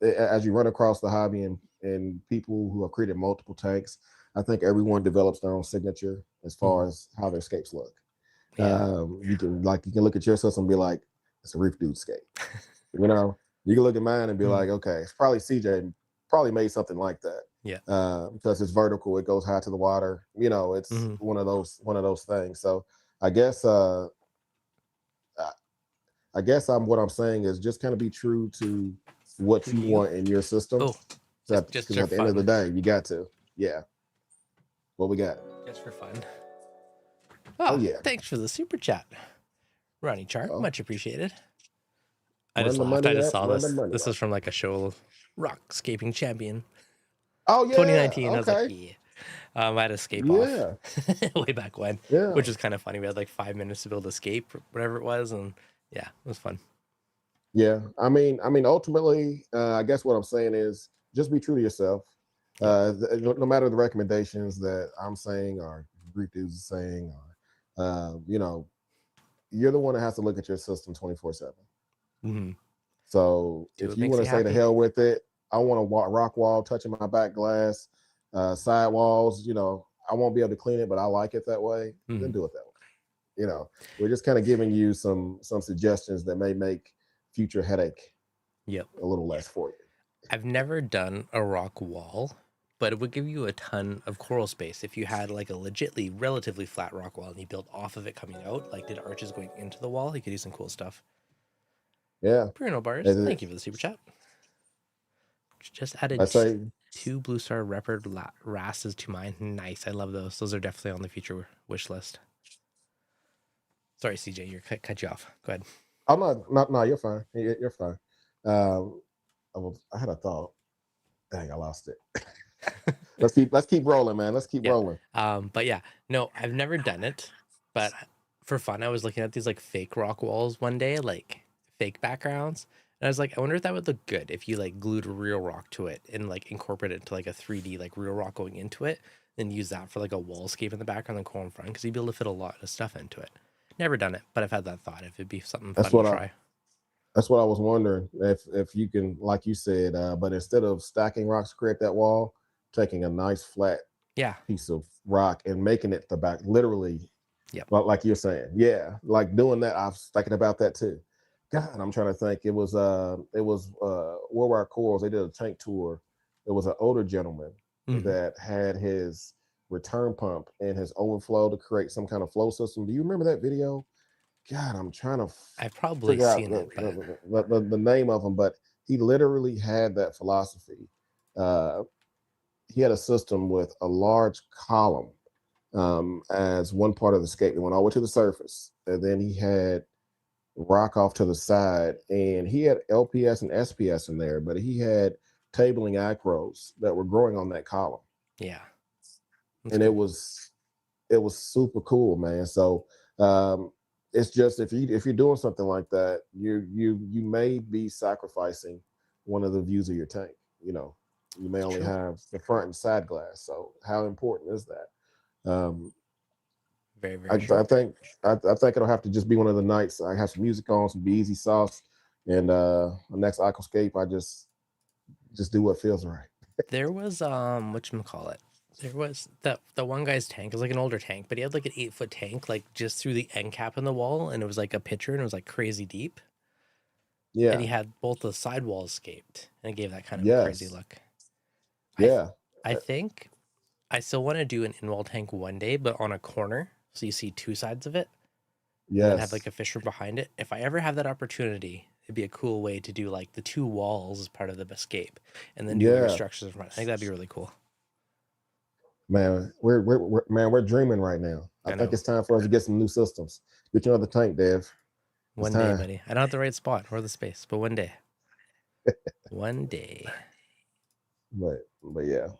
as you run across the hobby and people who have created multiple tanks, I think everyone develops their own signature as far as how their scapes look. You can look at your system and be like, it's a ReefDudes scape. You know, you can look at mine and be like, okay, it's probably CJ probably made something like that. Because it's vertical, it goes high to the water. You know, it's one of those things. So I guess what I'm saying is just kind of be true to what you want in your system. Because at the end of the day, you got to. Yeah. What we got? Just for fun. Oh yeah. Thanks for the super chat, Ronnie Chart. Much appreciated. I just laughed. I just saw this. This is from like a show, Aquascaping Champion. Oh yeah. 2019. I was like, yeah. I had a scape off way back when, which was kind of funny. We had like 5 minutes to build a scape, whatever it was, and yeah, it was fun. Yeah, I mean, ultimately, I guess what I'm saying is just be true to yourself. No matter the recommendations that I'm saying or ReefDudes is saying, or you know, you're the one that has to look at your system 24/7. So if you want to say to hell with it, I want a rock wall touching my back glass, side walls, you know, I won't be able to clean it, but I like it that way, then do it that way. You know, we're just kind of giving you some suggestions that may make future headache a little less for you. I've never done a rock wall, but it would give you a ton of coral space if you had like a legitly relatively flat rock wall and you built off of it coming out, like did arches going into the wall. You could do some cool stuff. Yeah. Bruno Bars, thank you for the super chat. Just added 2 Blue Star Leopard wrasses to mine. Nice. I love those. Those are definitely on the future wish list. Sorry, CJ, you cut you off. Go ahead. I'm not. No, you're fine. You're fine. I had a thought. Dang, I lost it. Let's keep rolling, man. Let's keep rolling. But yeah, no, I've never done it. But for fun, I was looking at these like fake rock walls one day, like fake backgrounds. And I was like, I wonder if that would look good if you like glued a real rock to it and like incorporate it into like a 3D like real rock going into it, then use that for like a wallscape in the background and coral in front, because you'd be able to fit a lot of stuff into it. Never done it, but I've had that thought if it'd be something fun to try. That's what I was wondering, if you can, like you said, but instead of stacking rocks to create that wall, taking a nice flat piece of rock and making it the back, literally, like you're saying, like doing that. I was thinking about that too. God, I'm trying to think. It was World Wide Corals. They did a tank tour. It was an older gentleman that had his return pump and his overflow to create some kind of flow system. Do you remember that video? God, I'm trying to I've probably seen it, the name of him, but he literally had that philosophy. He had a system with a large column as one part of the scape. It went all the way to the surface, and then he had rock off to the side, and he had LPS and SPS in there, but he had tabling acros that were growing on that column. Yeah. That's And cool. it was super cool, man. So it's just if you're doing something like that, you may be sacrificing one of the views of your tank. You know, you may only have the front and side glass. So how important is that? Very, very true. I think it'll have to just be one of the nights I have some music on, some Be Easy sauce, and the next Aquascape I just do what feels right. There was whatchamacallit. There was the one guy's tank. It was like an older tank, but he had like an 8-foot tank, like just through the end cap in the wall, and it was like a pitcher, and it was like crazy deep. And Yeah. he had both the side walls scaped, and it gave that kind of a crazy Yes. look. Yeah. I think I still want to do an in-wall tank one day, but on a corner, so you see two sides of it, and then have Yes. like a fisher behind it. If I ever have that opportunity, it'd be a cool way to do like the two walls as part of the escape, and then do your Yeah. structures in front. I think that'd be really cool. Man, we're dreaming right now. I think it's time for us to get some new systems. Get you another tank, Dev. One day, buddy. I don't have the right spot or the space, but one day. One day. But yeah.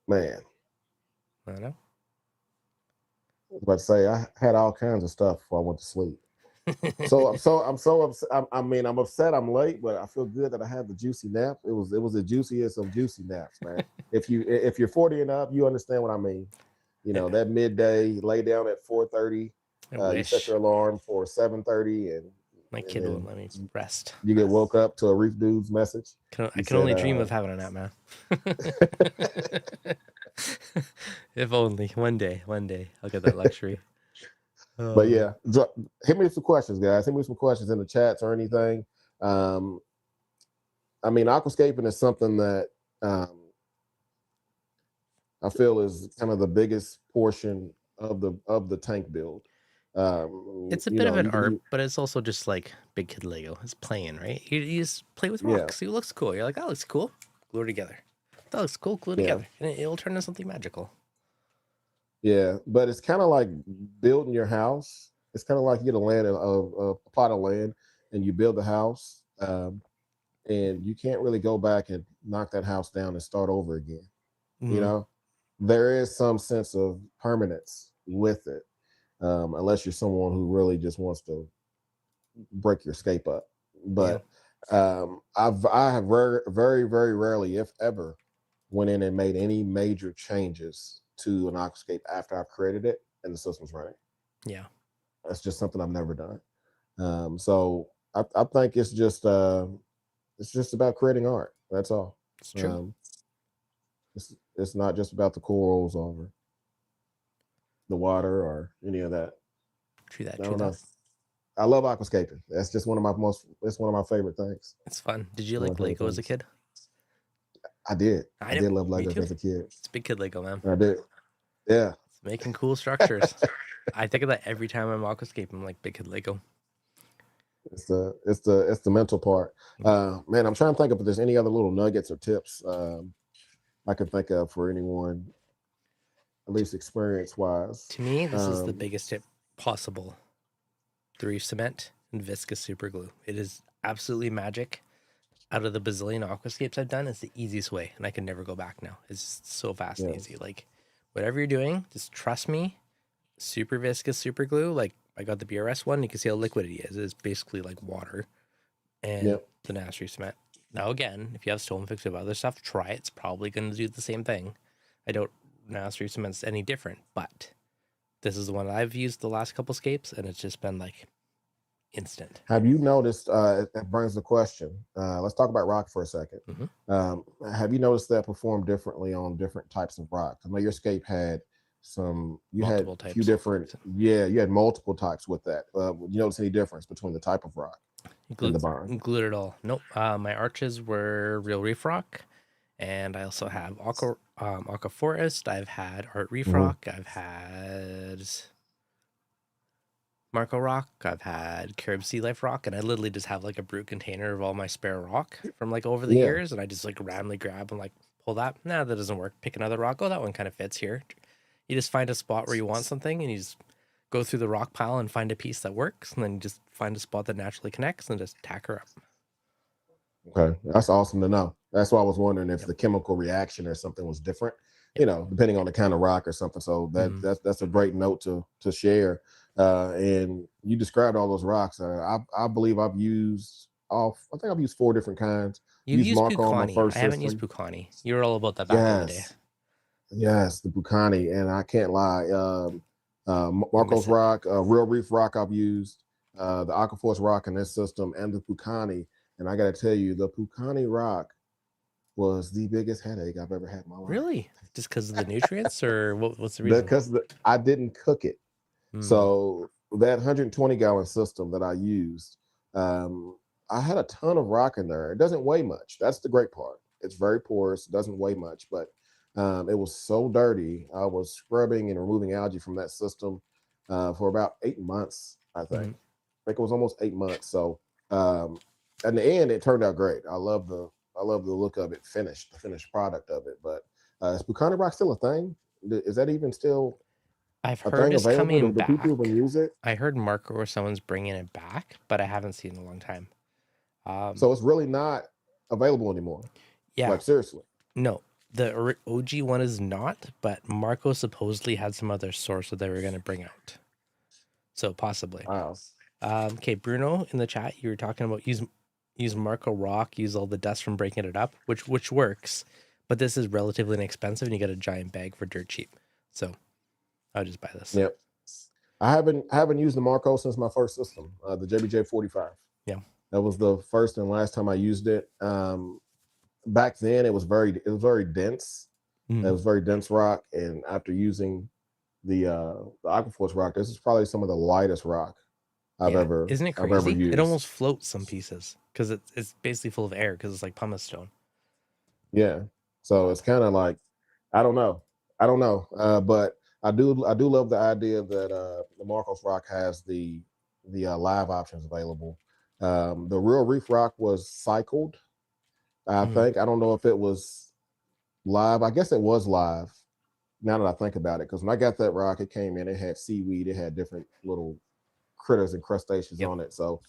Man. I don't know. I was about to say I had all kinds of stuff before I went to sleep. So I'm so upset. I mean, I'm upset I'm late, but I feel good that I had the juicy nap. It was the juiciest of juicy naps, man. If you're 40 and up, you understand what I mean. You know, that midday, lay down at 4:30. You set your alarm for 7:30, and my kid won't let me rest. You get woke up to a ReefDudes message. I can only dream of having a nap, man. If only one day I'll get that luxury. But yeah, hit me with some questions, guys. Hit me with some questions in the chats or anything. I mean, aquascaping is something that I feel is kind of the biggest portion of the tank build. It's a bit of an art, but it's also just like big kid Lego. It's playing, right? You just play with rocks. It looks cool. You're like, that looks cool. Glue it together. That looks cool. Glue it together, and it'll turn into something magical. Yeah, but it's kind of like building your house. It's kind of like you get a plot of land, and you build the house, and you can't really go back and knock that house down and start over again. You know, there is some sense of permanence with it, unless you're someone who really just wants to break your scape up. But I have very rarely, if ever, went in and made any major changes to an aquascape after I've created it and the system's running. Yeah, that's just something I've never done. So I think it's just about creating art. That's all. It's true. It's not just about the corals or the water or any of that. True that. I don't know. I love aquascaping. That's just one of my favorite things. It's fun. Did you like Lego as a kid? I did. I did love Lego as a kid. It's big kid Lego, man. I did. Yeah. It's making cool structures. I think of that every time I'm aquascaping. I'm like, big kid Lego. It's the mental part. Man, I'm trying to think if there's any other little nuggets or tips I could think of for anyone, at least experience-wise. To me, this is the biggest tip possible. The reef cement and viscous super glue. It is absolutely magic. Out of the bazillion aquascapes I've done, it's the easiest way, and I can never go back now. It's just so fast and easy. Like, whatever you're doing, just trust me. Super viscous super glue. Like, I got the BRS one. You can see how liquid it is. It's basically like water. And the nasty cement. Now, again, if you have stone fix of other stuff, try it. It's probably going to do the same thing. I don't nasty cement's any different, but this is the one I've used the last couple scapes, and it's just been like instant. Have you noticed, it brings the question, let's talk about rock for a second. Have you noticed that perform differently on different types of rock? I know your scape had you had a few different, you had multiple types with that. You notice any difference between the type of rock and the barn? Glued it all. Nope. My arches were real reef rock, and I also have Aqua Forest. I've had Art Reef Rock. I've had Marco Rock. I've had Carib Sea Life Rock, and I literally just have like a brute container of all my spare rock from like over the years, and I just like randomly grab and like pull that. Nah, that doesn't work. Pick another rock. Oh, that one kind of fits here. You just find a spot where you want something, and you just go through the rock pile and find a piece that works, and then just find a spot that naturally connects and just tack her up. Okay, that's awesome to know. That's why I was wondering if the chemical reaction or something was different, depending on the kind of rock or something. So that's a great note to share. And you described all those rocks. I believe I've used I think I've used 4 different kinds. You Used used Marco on my Bucani. first I haven't used system. Bucani. You were all about that back in the day. Yes, the Bucani, and I can't lie. Marco's Miss it. rock, Real Reef rock I've used, the Aquaforce rock in this system, and the Bucani. And I got to tell you, the Bucani rock was the biggest headache I've ever had in my life. Really? Just because of the nutrients, or what's the reason? Because I didn't cook it. Mm. So that 120-gallon system that I used, I had a ton of rock in there. It doesn't weigh much. That's the great part. It's very porous. It doesn't weigh much, but it was so dirty. I was scrubbing and removing algae from that system for about 8 months, I think. Mm-hmm. I think it was almost 8 months. So in the end, it turned out great. I love the look of it, the finished product of it. But is Bucani rock still a thing? Is that even still I've a heard thing it's available? coming Do back. people even use it? I heard Marco or someone's bringing it back, but I haven't seen it in a long time. So it's really not available anymore. Yeah. Like seriously. No, the OG one is not, but Marco supposedly had some other source that they were going to bring out. So possibly. Wow. Okay, Bruno in the chat, you were talking about use Marco rock, use all the dust from breaking it up, which works, but this is relatively inexpensive and you get a giant bag for dirt cheap. So I'll just buy this. Yep. I haven't used the Marco since my first system, the JBJ 45. Yeah. That was the first and last time I used it. Back then it was very dense. Mm-hmm. It was very dense rock, and after using the Aquaforce rock, this is probably some of the lightest rock I've ever Isn't it crazy? It almost floats some pieces because it's basically full of air because it's like pumice stone. Yeah. So it's kind of like I don't know, but I do love the idea that the Marcos rock has the live options available. The Real Reef rock was cycled. I think I don't know if it was live. I guess it was live. Now that I think about it, because when I got that rock, it came in. It had seaweed. It had different little critters and crustaceans on it. So,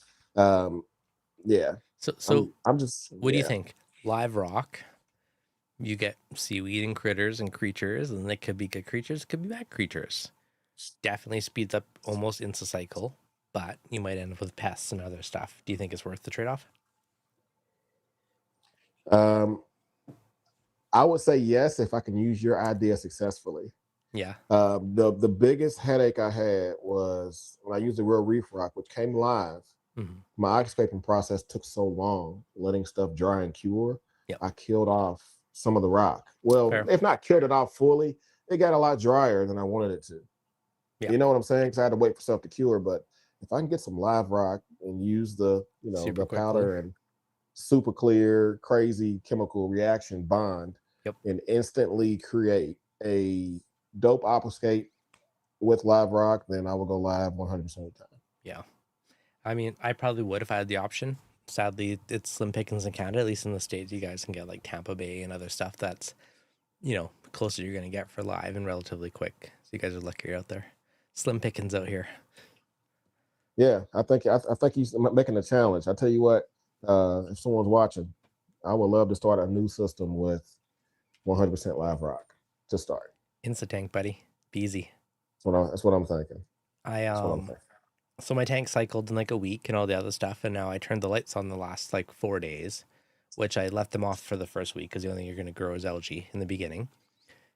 yeah. So I'm just. What do you think? Live rock, you get seaweed and critters and creatures, and they could be good creatures, it could be bad creatures. Definitely speeds up almost insta cycle, but you might end up with pests and other stuff. Do you think it's worth the trade-off? I would say yes if I can use your idea successfully. Yeah. The biggest headache I had was when I used the Real Reef rock, which came live. Mm-hmm. My aquascaping process took so long, letting stuff dry and cure. Yep. I killed off some of the rock. Well, if not killed it off fully, it got a lot drier than I wanted it to. Yeah. You know what I'm saying? Because I had to wait for stuff to cure. But if I can get some live rock and use the the powder and super clear, crazy chemical reaction bond, and instantly create a dope aquascape with live rock, then I will go live 100% of the time. Yeah. I mean, I probably would if I had the option. Sadly, it's slim pickings in Canada. At least in the States, you guys can get like Tampa Bay and other stuff that's, closer you're going to get for live and relatively quick. So you guys are luckier out there. Slim pickings out here. Yeah, I think he's making a challenge. I tell you what, if someone's watching, I would love to start a new system with 100% live rock to start. Insta tank, buddy. Be easy. That's what I'm thinking. So my tank cycled in like a week and all the other stuff, and now I turned the lights on the last like 4 days, which I left them off for the first week because the only thing you're going to grow is algae in the beginning.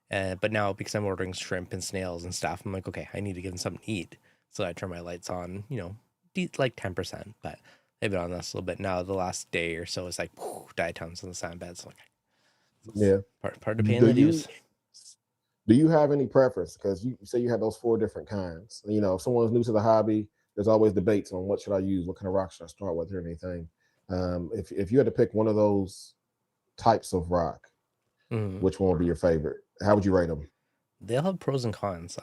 But now because I'm ordering shrimp and snails and stuff, I'm like, okay, I need to give them something to eat. So I turn my lights on, like 10%, but they've been on this a little bit now. The last day or so is like diatoms on the sand beds. So part of paying the dues. Do you have any preference? Because you say you have those 4 different kinds. If someone's new to the hobby, there's always debates on what should I use, what kind of rock should I start with, or anything. If you had to pick one of those types of rock, which one would be your favorite? How would you rate them? They'll have pros and cons.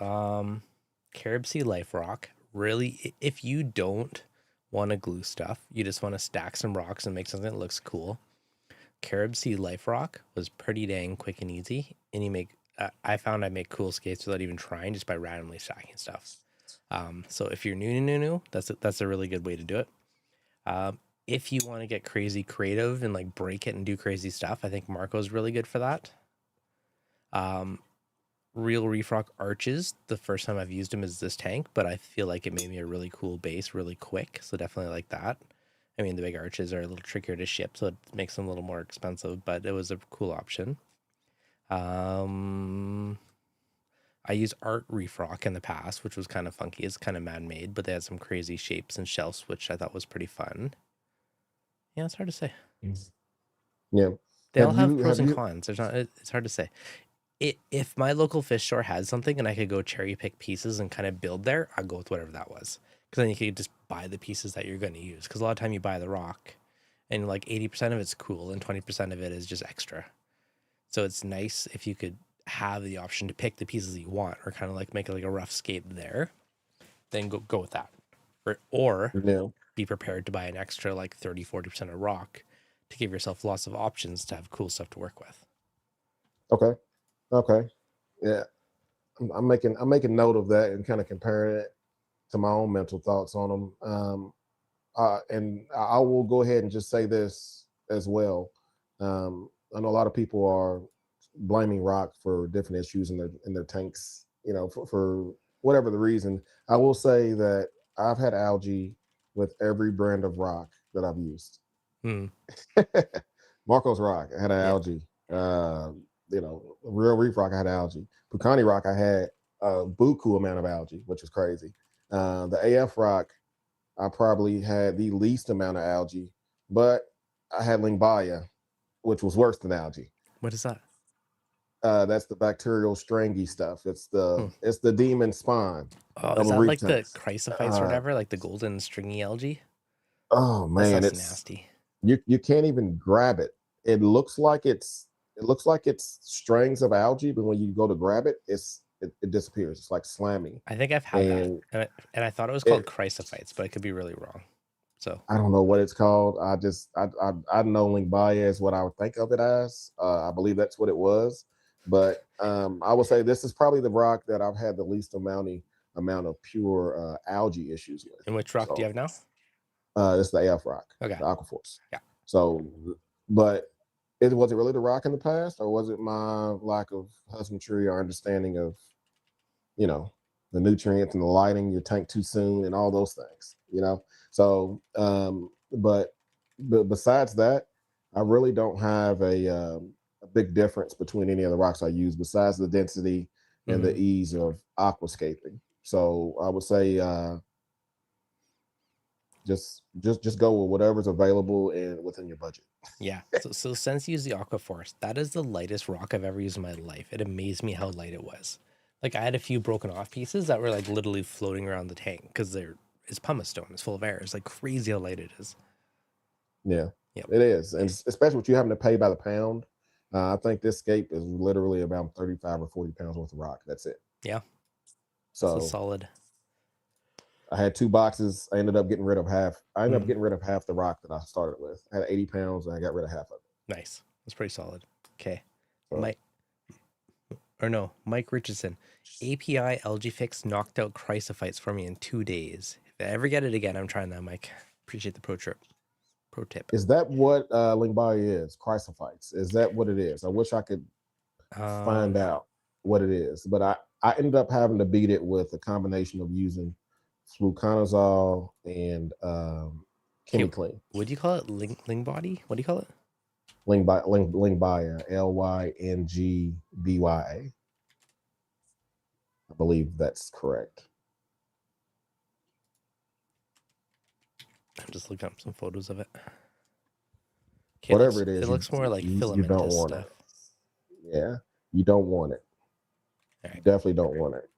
Carib Sea Life Rock, really, if you don't want to glue stuff, you just want to stack some rocks and make something that looks cool. Carib Sea Life Rock was pretty dang quick and easy, and I found I make cool skates without even trying, just by randomly stacking stuff. So if you're new, that's a really good way to do it. If you want to get crazy creative and like break it and do crazy stuff, I think Marco's really good for that. Real Reef Rock arches, the first time I've used them is this tank, but I feel like it made me a really cool base really quick. So definitely like that. I mean, the big arches are a little trickier to ship, so it makes them a little more expensive, but it was a cool option. I used Art Reef Rock in the past, which was kind of funky. It's kind of man-made, but they had some crazy shapes and shells, which I thought was pretty fun. Yeah, it's hard to say. Yeah. They all have pros and cons. It's hard to say. If my local fish store had something and I could go cherry pick pieces and kind of build there, I'd go with whatever that was. Because then you could just buy the pieces that you're going to use. Because a lot of time you buy the rock and like 80% of it's cool and 20% of it is just extra. So it's nice if you could have the option to pick the pieces that you want or kind of like make it like a rough scape there, then go with that. Or be prepared to buy an extra like 30-40% of rock to give yourself lots of options to have cool stuff to work with. Okay. Yeah. I'm making note of that and kind of comparing it to my own mental thoughts on them. And I will go ahead and just say this as well. I know a lot of people are blaming rock for different issues in their tanks, for whatever the reason. I will say that I've had algae with every brand of rock that I've used. Marco's Rock, I had an algae. Real Reef Rock, I had algae. Pucani Rock, I had a buku amount of algae, which was crazy. The AF Rock, I probably had the least amount of algae, but I had Lingbaya, which was worse than algae. What is that? That's the bacterial stringy stuff. It's the demon spawn. Oh, is that like the chrysophytes or whatever, like the golden stringy algae? Oh man, it's nasty. You can't even grab it. It looks like it's strings of algae, but when you go to grab it, it disappears. It's like slimy. I think I've had that, and I thought it was called chrysophytes, but I could be really wrong. So I don't know what it's called. I know Lingbaya is what I would think of it as. I believe that's what it was. But I would say this is probably the rock that I've had the least amount of pure algae issues with. And which rock do you have now? It's the AF rock, okay, the Aquaforce. Yeah. So, but was it really the rock in the past, or was it my lack of husbandry or understanding of, the nutrients and the lighting your tank too soon and all those things, So, but besides that, I really don't have a big difference between any of the rocks I use besides the density and the ease of aquascaping. So I would say just go with whatever's available and within your budget. Yeah. So since you use the Aquaforce, that is the lightest rock I've ever used in my life. It amazed me how light it was. Like I had a few broken off pieces that were like literally floating around the tank because it's pumice stone. It's full of air. It's like crazy how light it is. Yeah, yep. It is. And especially with you having to pay by the pound. I think this scape is literally about 35 or 40 pounds worth of rock. That's it. Yeah. So solid. I had 2 boxes. I ended up getting rid of half. I ended up getting rid of half the rock that I started with. I had 80 pounds and I got rid of half of it. Nice. That's pretty solid. Okay. Mike Richardson. API algae fix knocked out chrysophytes for me in 2 days. If I ever get it again, I'm trying that, Mike. Appreciate the pro tip. Is that what Lingbaya is? Chrysophytes? Is that what it is? I wish I could find out what it is, but I ended up having to beat it with a combination of using fluconazole and Chemi-Clean. What do you call it? Lingbody? What do you call it? Lingbaya, Lyngbya. I believe that's correct. I'm just looking up some photos of it. Okay, whatever it is, it looks more like filamentous you don't want stuff. It. Yeah, you don't want it. Right. You definitely don't want it.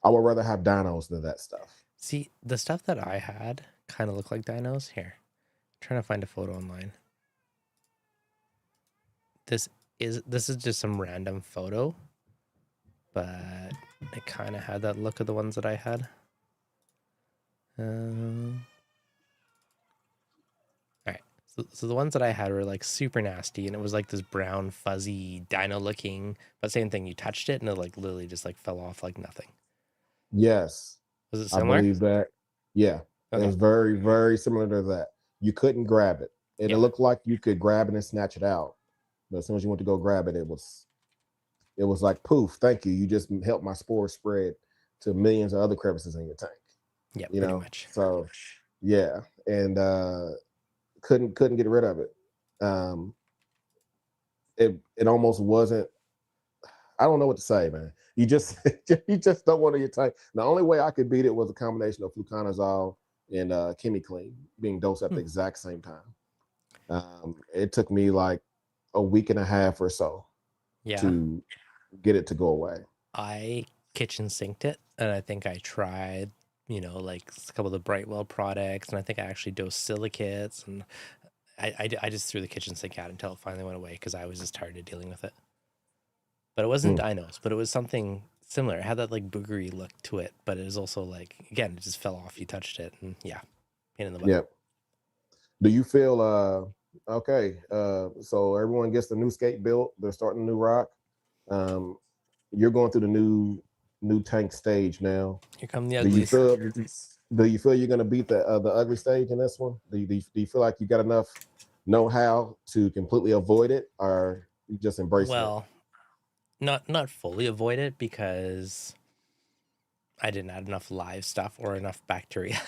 I would rather have dinos than that stuff. See, the stuff that I had kind of looked like dinos. Here, I'm trying to find a photo online. This is just some random photo, but it kind of had that look of the ones that I had. All right, So the ones that I had were like super nasty, and it was like this brown, fuzzy, dino looking. But same thing, you touched it, and it like literally just like fell off like nothing. Yes, Was it I similar? believe that. Yeah, it Okay. was very, very similar to that. You couldn't grab it. It Yeah. looked like you could grab it and snatch it out, but as soon as you went to go grab it, it was like poof. Thank you. You just helped my spores spread to millions of other crevices in your tank. Yeah. You Pretty know, much. so yeah, and couldn't get rid of it. Um, it almost wasn't. I don't know what to say, man. You just you just don't want to get tank. The only way I could beat it was a combination of fluconazole and chemiclean being dosed at Hmm. the exact same time. It took me like a week and a half or so Yeah. to get it to go away. I kitchen sinked it, and I think I tried, like a couple of the Brightwell products, and I think I actually dosed silicates, and I just threw the kitchen sink out until it finally went away because I was just tired of dealing with it. But it wasn't Mm, dinos, but it was something similar. It had that like boogery look to it, but it was also like, again, it just fell off. You touched it, and yeah, pain in the butt. yeah. Do you feel okay? So everyone gets the new skate built. They're starting a new rock. Um, you're going through the new tank stage now. Here come the Do you uglies. feel you're going to beat the ugly stage in this one? Do you feel like you got enough know-how to completely avoid it, or you just embracing it? Well, not fully avoid it because I didn't add enough live stuff or enough bacteria,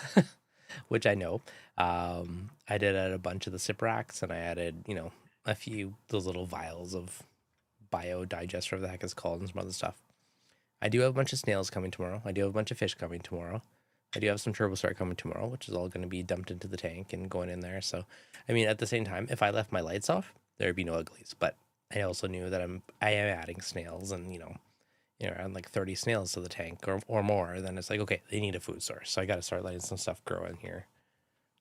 which I know. I did add a bunch of the sip racks, and I added, a few those little vials of biodigest, whatever the heck it's called, and some other stuff. I do have a bunch of snails coming tomorrow. I do have a bunch of fish coming tomorrow. I do have some turbo start coming tomorrow, which is all going to be dumped into the tank and going in there. So, I mean, at the same time, if I left my lights off, there'd be no uglies. But I also knew that I am adding snails, and around like 30 snails to the tank or more. Then it's like, okay, they need a food source, so I got to start letting some stuff grow in here.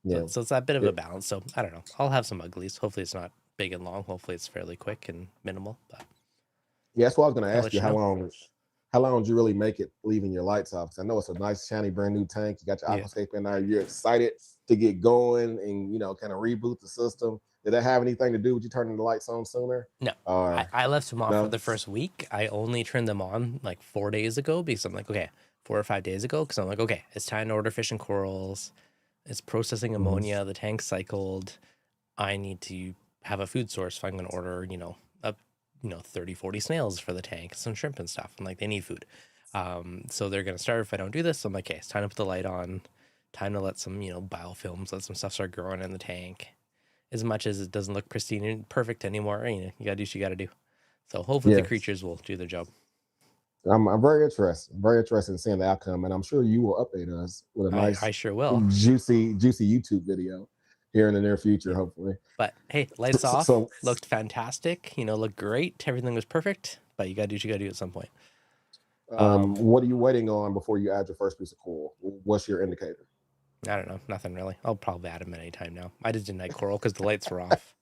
So Yeah. so it's that bit of a It, balance. So I don't know. I'll have some uglies. Hopefully, it's not big and long. Hopefully, it's fairly quick and minimal. But yeah, that's what I was going to I'll ask let you. you know. How long did you really make it leaving your lights off? 'Cause I know it's a nice, shiny, brand new tank. You got your Yeah. Aquascape in there. You're excited to get going and kind of reboot the system. Did that have anything to do with you turning the lights on sooner? No, Or I left them off for no? the first week. I only turned them on like 4 days ago because I'm like, okay, 4 or 5 days ago. Because I'm like, okay, it's time to order fish and corals. It's processing Mhm. ammonia. The tank cycled. I need to have a food source if I'm going to order, up, 30, 40 snails for the tank, some shrimp and stuff. And like, they need food. So they're going to starve if I don't do this. So I'm like, okay, it's time to put the light on. Time to let some, biofilms, let some stuff start growing in the tank. As much as it doesn't look pristine and perfect anymore, you got to do what you got to do. So hopefully the Yeah. creatures will do their job. I'm very interested in seeing the outcome, and I'm sure you will update us with a I nice, sure will. juicy YouTube video here in the near future, Yeah. hopefully. But hey, lights So, off. so Looked fantastic. Looked great. Everything was perfect. But you got to do what you got to do at some point. what are you waiting on before you add your first piece of coral? What's your indicator? I don't know. Nothing really. I'll probably add them at any time now. I just did night coral because the lights were off.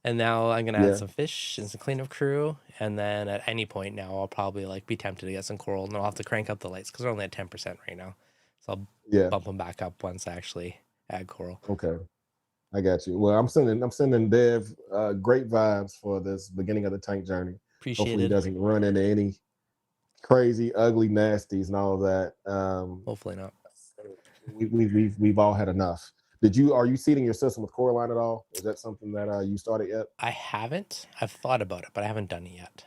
And now I'm gonna add Yeah, some fish and some cleanup crew, and then at any point now I'll probably like be tempted to get some coral, and I'll have to crank up the lights because they're only at 10% right now, so I'll yeah. bump them back up once I actually add coral. Okay, I got you. Well, I'm sending Dev great vibes for this beginning of the tank journey. Hopefully, he Appreciated. doesn't run into any crazy, ugly nasties and all of that. Hopefully not. We've all had enough. Are you seeding your system with Coraline at all? Is that something that you started yet? I haven't. I've thought about it, but I haven't done it yet.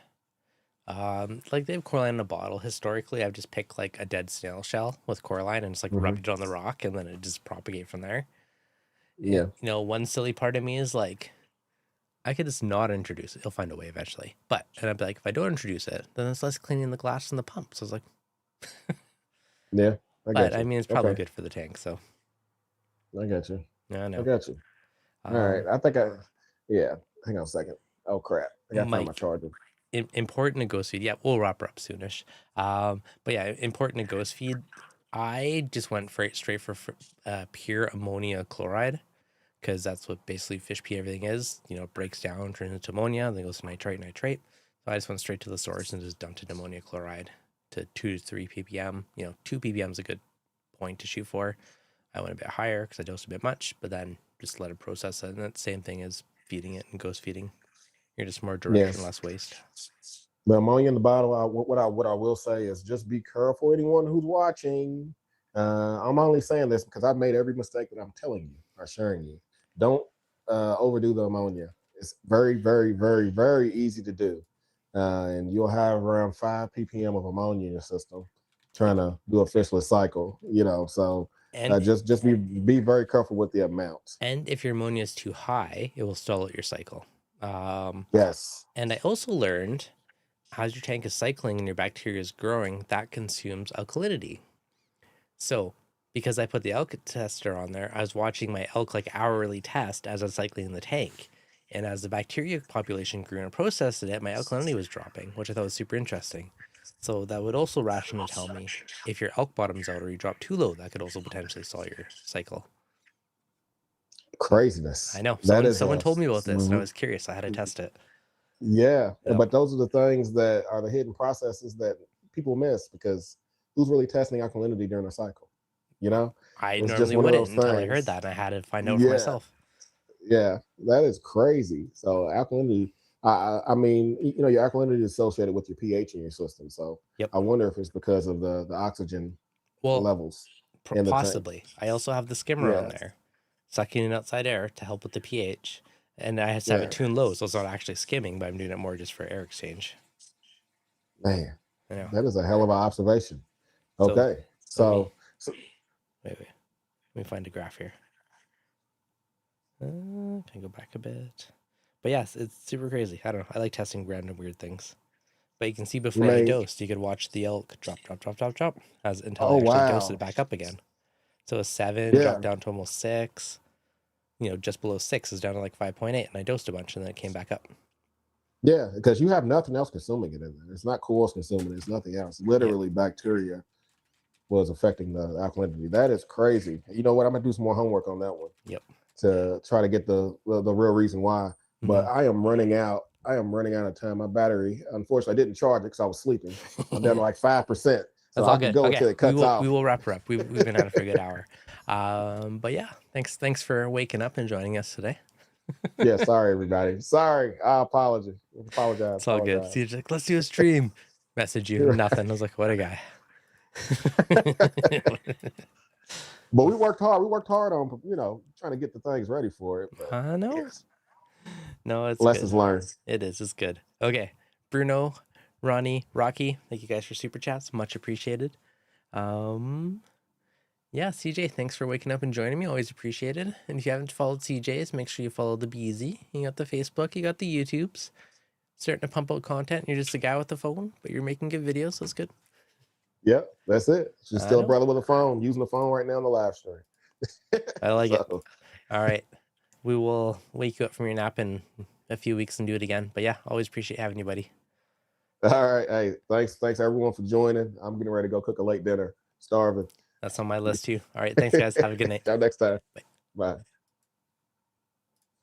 Like they have coraline in a bottle. Historically, I've just picked like a dead snail shell with coraline and just like Hmm. rubbed it on the rock, and then it just propagate from there. And Yeah, one silly part of me is like, I could just not introduce it. He'll find a way eventually. And I'd be like, if I don't introduce it, then it's less cleaning the glass in the pump. So I was like, yeah, I but got I you. mean, it's probably Okay, good for the tank. So I got you. yeah, I I know. got you. All right, Um, yeah. Hang on a second. Oh crap, I gotta find my Mike, charger. important to ghost feed. Yeah, we'll wrap her up soonish. But yeah, important to ghost feed. I just went straight for pure ammonia chloride because that's what basically fish pee everything is. It breaks down, turns into ammonia, then goes to nitrate. So I just went straight to the source and just dumped in ammonia chloride to 2 to 3 ppm. 2 ppm is a good point to shoot for. I went a bit higher because I dosed a bit much, but then just let it process it. And that same thing as feeding it and ghost feeding. You're just more Yes. direction, less waste. The ammonia in the bottle, what I will say is just be careful, anyone who's watching. I'm only saying this because I've made every mistake that I'm telling you or sharing you. Don't overdo the ammonia. It's very, very, very, very easy to do. And you'll have around 5 ppm of ammonia in your system trying to do a fishless cycle, you know. So And just be very careful with the amount. and if your ammonia is too high, it will stall out your cycle. Yes. And I also learned as your tank is cycling and your bacteria is growing, that consumes alkalinity. So because I put the elk tester on there, I was watching my elk like hourly test as I was cycling in the tank. And as the bacteria population grew and processed it, my alkalinity was dropping, which I thought was super interesting. So that would also rationally tell me if your elk bottoms out or you drop too low, that could also potentially stall your cycle. Craziness. I know. That Someone told me about this and I was curious. I had to test it. Yeah, Yep. but those are the things that are the hidden processes that people miss because who's really testing alkalinity during a cycle? You know, I it's normally just one of wouldn't those until I things. heard that and I had to find out for Yeah, myself. yeah, that is crazy. So alkalinity, I mean, you know, your alkalinity is associated with your pH in your system. So Yep. I wonder if it's because of the oxygen levels in the tank. Possibly. I also have the skimmer on there, sucking in outside air to help with the pH. And I have to have it tuned low, so it's not actually skimming, but I'm doing it more just for air exchange. Man, Yeah. that is a hell of an observation. Okay, so wait. Let me find a graph here. Can I go back a bit? But yes, it's super crazy. I don't know. I like testing random weird things. But you can see before I dosed, you could watch the elk drop as until I actually dosed it back up again. So a 7 dropped down to almost 6. You know, just below 6 is down to like 5.8, and I dosed a bunch, and then it came back up. Yeah, because you have nothing else consuming it in there. It's not coils consuming it. It's nothing else. Literally, bacteria was affecting the alkalinity. That is crazy. You know what? I'm gonna do some more homework on that one. Yep. To try to get the real reason why. But I am running out. I am running out of time. My battery, unfortunately, I didn't charge it because I was sleeping. I'm down to like 5%. So I can go until it cuts off. We will wrap her up. We've been at it for a good hour. But yeah, thanks for waking up and joining us today. Yeah, sorry everybody. Sorry, I apologize. It's all good. So you're like, let's do a stream. Message you, nothing. I was like, what a guy. But we worked hard. We worked hard on, you know, trying to get the things ready for it. But I know. Yes. No, it's lessons learned. It is. It's good. Okay, Bruno, Ronnie, Rocky, thank you guys for super chats. Much appreciated. Yeah, CJ, thanks for waking up and joining me. Always appreciated. And if you haven't followed CJ's, make sure you follow the BZ. You got the Facebook, you got the YouTubes. Starting to pump out content. You're just a guy with a phone, but you're making good videos. So that's good. Yep, that's it. She's still a brother with a phone, using the phone right now on the live stream. I like it. All right. We will wake you up from your nap in a few weeks and do it again. But yeah, always appreciate having you, buddy. All right. Hey, thanks everyone for joining. I'm getting ready to go cook a late dinner. Starving. That's on my list too. All right. Thanks, guys. Have a good night. Till next time. Bye. Bye.